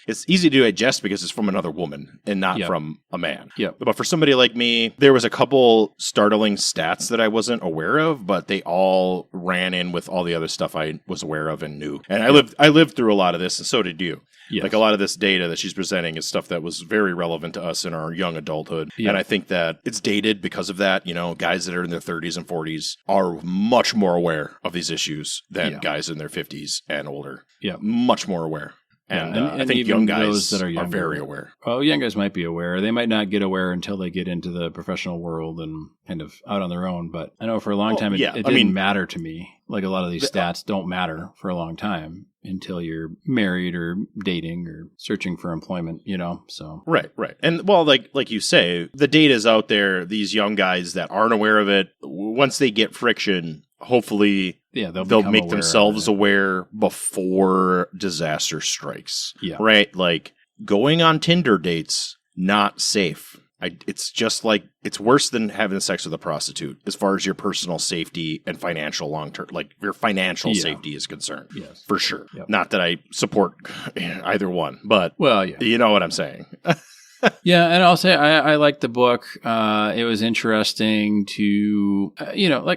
it's easy to digest because it's from another woman and not from a man. But for somebody like me, there was a couple startling stats that I wasn't aware of, but they all ran in with all the other stuff I was aware of and knew. And I lived through a lot of this, and so did you. Yes. Like a lot of this data that she's presenting is stuff that was very relevant to us in our young adulthood. Yeah. And I think that it's dated because of that. You know, guys that are in their 30s and 40s are much more aware of these issues than guys in their 50s and older. Yeah. Much more aware. And I think young guys that are very aware.
Well, young guys might be aware. They might not get aware until they get into the professional world and kind of out on their own. But I know for a long time, it didn't matter to me. Like a lot of these stats don't matter for a long time until you're married or dating or searching for employment, so.
Right. And well, like you say, the data's out there. These young guys that aren't aware of it, once they get friction, hopefully they'll make themselves aware before disaster strikes. Yeah. Right? Like going on Tinder dates, not safe. It's just like, it's worse than having sex with a prostitute as far as your personal safety and financial long-term, like your financial safety is concerned. Yes. For sure. Yep. Not that I support either one, but you know what I'm saying.
Yeah, and I'll say I liked the book. It was interesting to,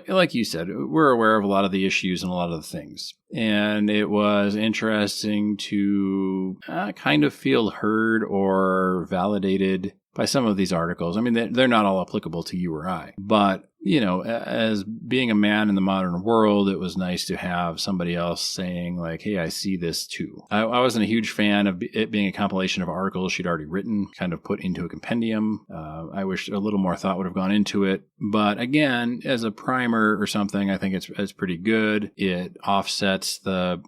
like you said, we're aware of a lot of the issues and a lot of the things. And it was interesting to kind of feel heard or validated by some of these articles. I mean, they're not all applicable to you or I, but as being a man in the modern world, it was nice to have somebody else saying like, hey, I see this too. I wasn't a huge fan of it being a compilation of articles she'd already written, kind of put into a compendium. I wish a little more thought would have gone into it. But again, as a primer or something, I think it's pretty good. It offsets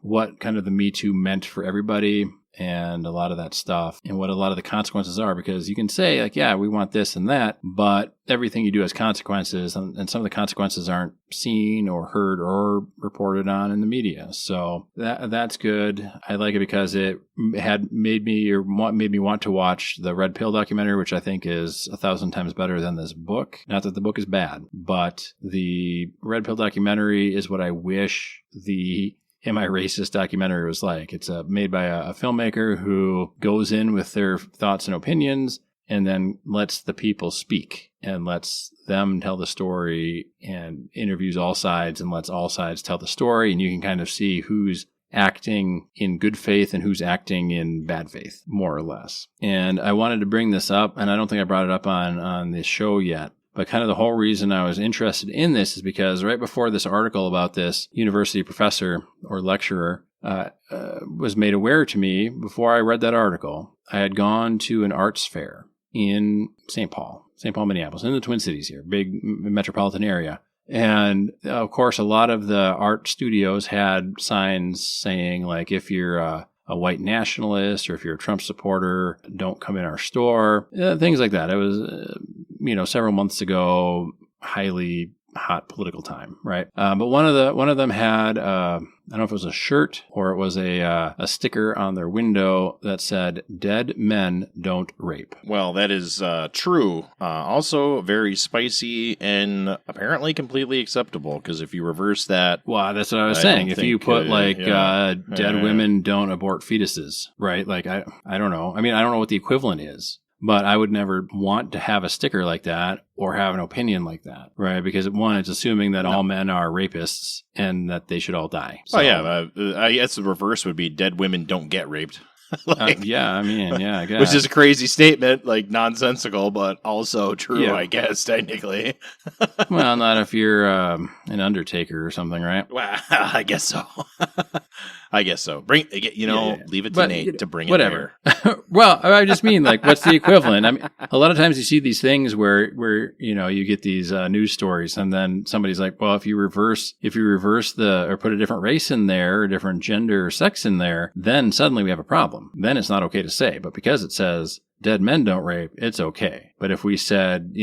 what kind of the Me Too meant for everybody, and a lot of that stuff, and what a lot of the consequences are, because you can say like, yeah, we want this and that, but everything you do has consequences, and some of the consequences aren't seen or heard or reported on in the media. So that's good. I like it because it had made me want to watch the Red Pill documentary, which I think is 1,000 times better than this book. Not that the book is bad, but the Red Pill documentary is what I wish the Am I Racist documentary was like. It's made by a filmmaker who goes in with their thoughts and opinions and then lets the people speak and lets them tell the story and interviews all sides and lets all sides tell the story. And you can kind of see who's acting in good faith and who's acting in bad faith, more or less. And I wanted to bring this up, and I don't think I brought it up on this show yet. But kind of the whole reason I was interested in this is because right before this article about this university professor or lecturer was made aware to me, before I read that article, I had gone to an arts fair in St. Paul, Minneapolis, in the Twin Cities here, big metropolitan area. And of course, a lot of the art studios had signs saying, like, if you're a white nationalist or if you're a Trump supporter, don't come in our store, things like that. It was, several months ago, highly hot political time, right? But one of them had I don't know if it was a shirt or it was a sticker on their window that said "Dead men don't rape."
Well, that is true. Also very spicy and apparently completely acceptable, because if you reverse that,
Well, that's what I was saying. If you put "Dead women don't abort fetuses," right? Like I don't know. I mean, I don't know what the equivalent is. But I would never want to have a sticker like that or have an opinion like that, right? Because one, it's assuming that all men are rapists and that they should all die. So,
I guess the reverse would be "Dead women don't get raped."
I guess.
Which is a crazy statement, like nonsensical, but also true, I guess, technically.
Well, not if you're an undertaker or something, right?
Well, I guess so. Leave it to Nate to bring
whatever.
it there.
Well, I just mean, like, what's the equivalent? I mean, a lot of times you see these things where you get these news stories, and then somebody's like, well, if you reverse or put a different race in there, or different gender or sex in there, then suddenly we have a problem. Then it's not okay to say. But because it says "dead men don't rape," it's okay. But if we said,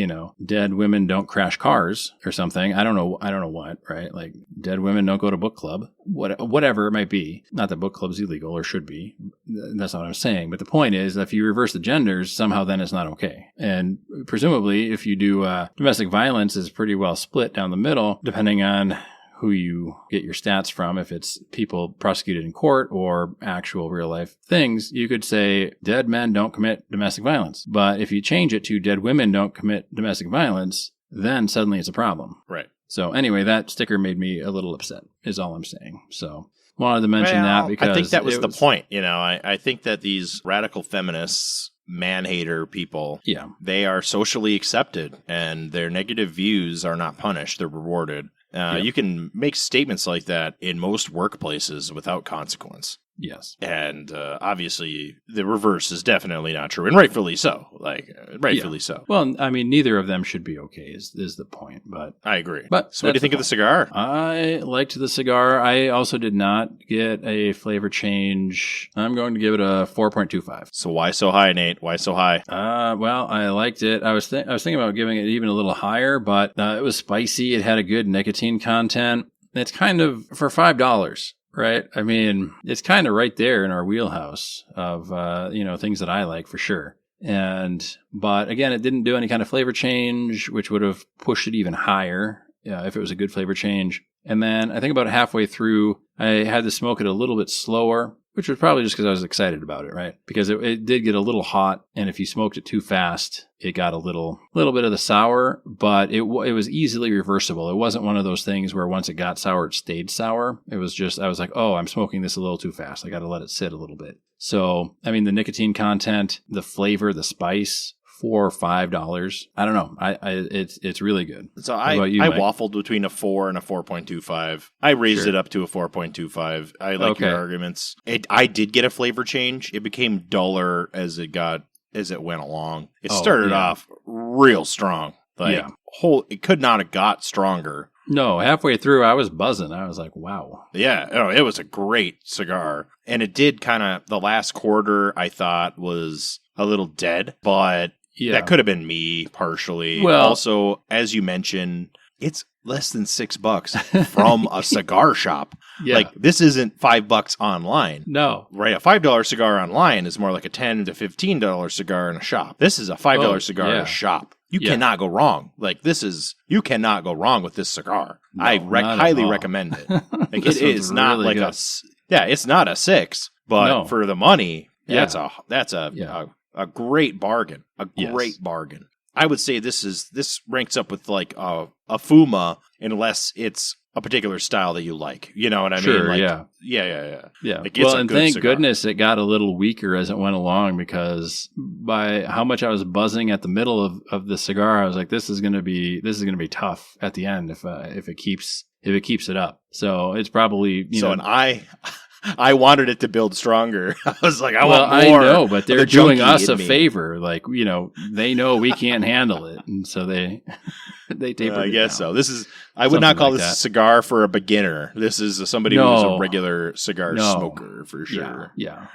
"dead women don't crash cars" or something, I don't know what, right? Like, "dead women don't go to book club," whatever it might be. Not that book club's illegal or should be. That's not what I'm saying. But the point is, if you reverse the genders, somehow then it's not okay. And presumably, if you do domestic violence is pretty well split down the middle, depending on who you get your stats from, if it's people prosecuted in court or actual real life things, you could say dead men don't commit domestic violence. But if you change it to dead women don't commit domestic violence, then suddenly it's a problem.
Right.
So anyway, that sticker made me a little upset, is all I'm saying. So wanted to mention that because
I think that was the point. I think that these radical feminists, man-hater people, they are socially accepted, and their negative views are not punished. They're rewarded. You can make statements like that in most workplaces without consequence.
Yes.
And obviously, the reverse is definitely not true, and rightfully so. So.
Well, I mean, neither of them should be okay, is the point. But
I agree.
But
so what do you think of the cigar?
I liked the cigar. I also did not get a flavor change. I'm going to give it a 4.25.
So why so high, Nate? Why so high?
Well, I liked it. I was thinking about giving it even a little higher, but it was spicy. It had a good nicotine content. It's kind of for $5. Right. I mean, it's kind of right there in our wheelhouse of, things that I like for sure. But again, it didn't do any kind of flavor change, which would have pushed it even higher if it was a good flavor change. And then I think about halfway through, I had to smoke it a little bit slower, which was probably just because I was excited about it, right? Because it did get a little hot, and if you smoked it too fast, it got a little bit of the sour, but it was easily reversible. It wasn't one of those things where once it got sour, it stayed sour. It was just, I was like, oh, I'm smoking this a little too fast. I got to let it sit a little bit. So, I mean, the nicotine content, the flavor, the spice, $4 or $5. I don't know. It's really good.
So I waffled between a 4 and a 4.25. I raised it up to a 4.25. I like your arguments. I did get a flavor change. It became duller as it went along. It started off real strong. It could not have got stronger.
No, halfway through, I was buzzing. I was like, wow.
Yeah, it was a great cigar. And it did the last quarter, I thought, was a little dead, but that could have been me partially.
Well,
also, as you mentioned, it's less than $6 from a cigar shop.
Yeah.
Like, this isn't $5 online.
No.
Right? A $5 cigar online is more like a $10 to $15 cigar in a shop. This is a $5 cigar in a shop. You cannot go wrong. You cannot go wrong with this cigar. No, I highly recommend it. Like, it is not really like it's not a 6, but for the money, that's a great bargain. Great bargain. I would say this ranks up with like a Fuma, unless it's a particular style that you like. You know what I mean? Like, yeah.
Like, well, and thank goodness it got a little weaker as it went along, because by how much I was buzzing at the middle of the cigar, I was like, this is going to be tough at the end if it keeps it up. So it's probably
and I wanted it to build stronger. I was like, I want more.
I know, but they're doing us a favor. Like, they know we can't handle it, and so they tapered it.
I guess so. I would not call this a cigar for a beginner. This is somebody who's a regular cigar smoker for sure.
Yeah.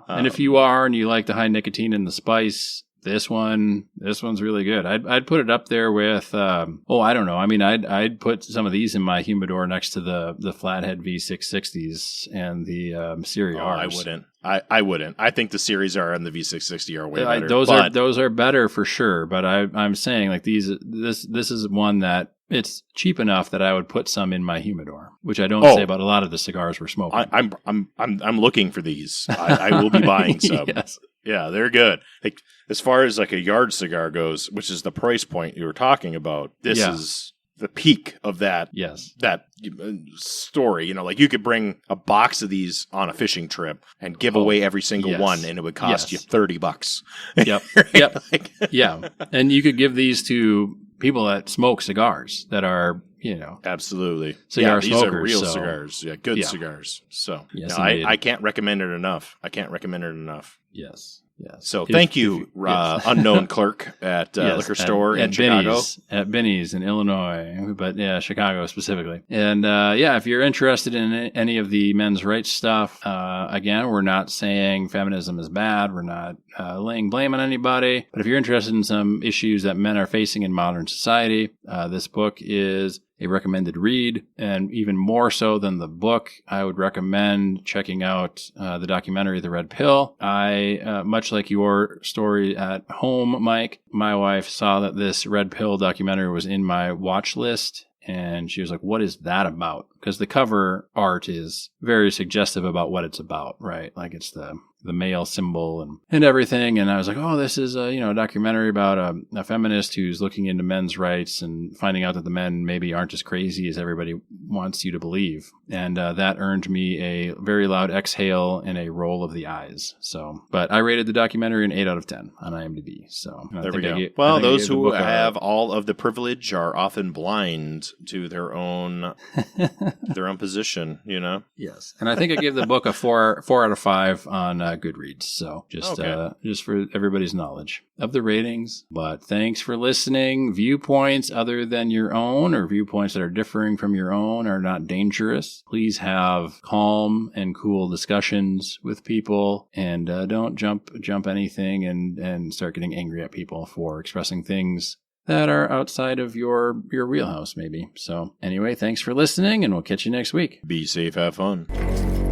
And if you are and you like the high nicotine and the spice, this one's really good. I'd put it up there with, I don't know. I mean, I'd put some of these in my humidor next to the Flathead V660s and the Series Rs.
I wouldn't. I wouldn't. I think the Series R and the V660 are way better.
Those are better for sure. But I'm saying like this is one that it's cheap enough that I would put some in my humidor, which I don't say about a lot of the cigars we're smoking.
I'm looking for these. I will be buying some.
Yes.
Yeah, they're good. Like as far as like a yard cigar goes, which is the price point you were talking about, this is the peak of that.
Yes.
That story. You know, like you could bring a box of these on a fishing trip and give away every single one, and it would cost you $30.
Yep. Yep. Yeah, and you could give these to people that smoke cigars that are,
absolutely
cigar
these
smokers,
are real cigars. Yeah, good cigars. So I can't recommend it enough.
Yes. Yes.
So thank you, unknown clerk at liquor store in Chicago.
At Binny's in Illinois, but Chicago specifically. And if you're interested in any of the men's rights stuff, again, we're not saying feminism is bad. We're not laying blame on anybody. But if you're interested in some issues that men are facing in modern society, this book is a recommended read, and even more so than the book, I would recommend checking out the documentary, The Red Pill. I, much like your story at home, Mike, my wife saw that this Red Pill documentary was in my watch list, and she was like, what is that about? Because the cover art is very suggestive about what it's about, right? Like it's the male symbol and everything. And I was like, oh, this is a documentary about a feminist who's looking into men's rights and finding out that the men maybe aren't as crazy as everybody wants you to believe. And that earned me a very loud exhale and a roll of the eyes. But I rated the documentary an 8 out of 10 on IMDb. So
there we go. Those who have all of the privilege are often blind to their own position,
Yes. And I think I gave the book a 4 out of 5 on Goodreads. So just for everybody's knowledge of the ratings. But thanks for listening. Viewpoints other than your own or viewpoints that are differing from your own are not dangerous. Please have calm and cool discussions with people, and don't jump anything and start getting angry at people for expressing things that are outside of your wheelhouse, maybe. So anyway, thanks for listening, and we'll catch you next week.
Be safe, have fun.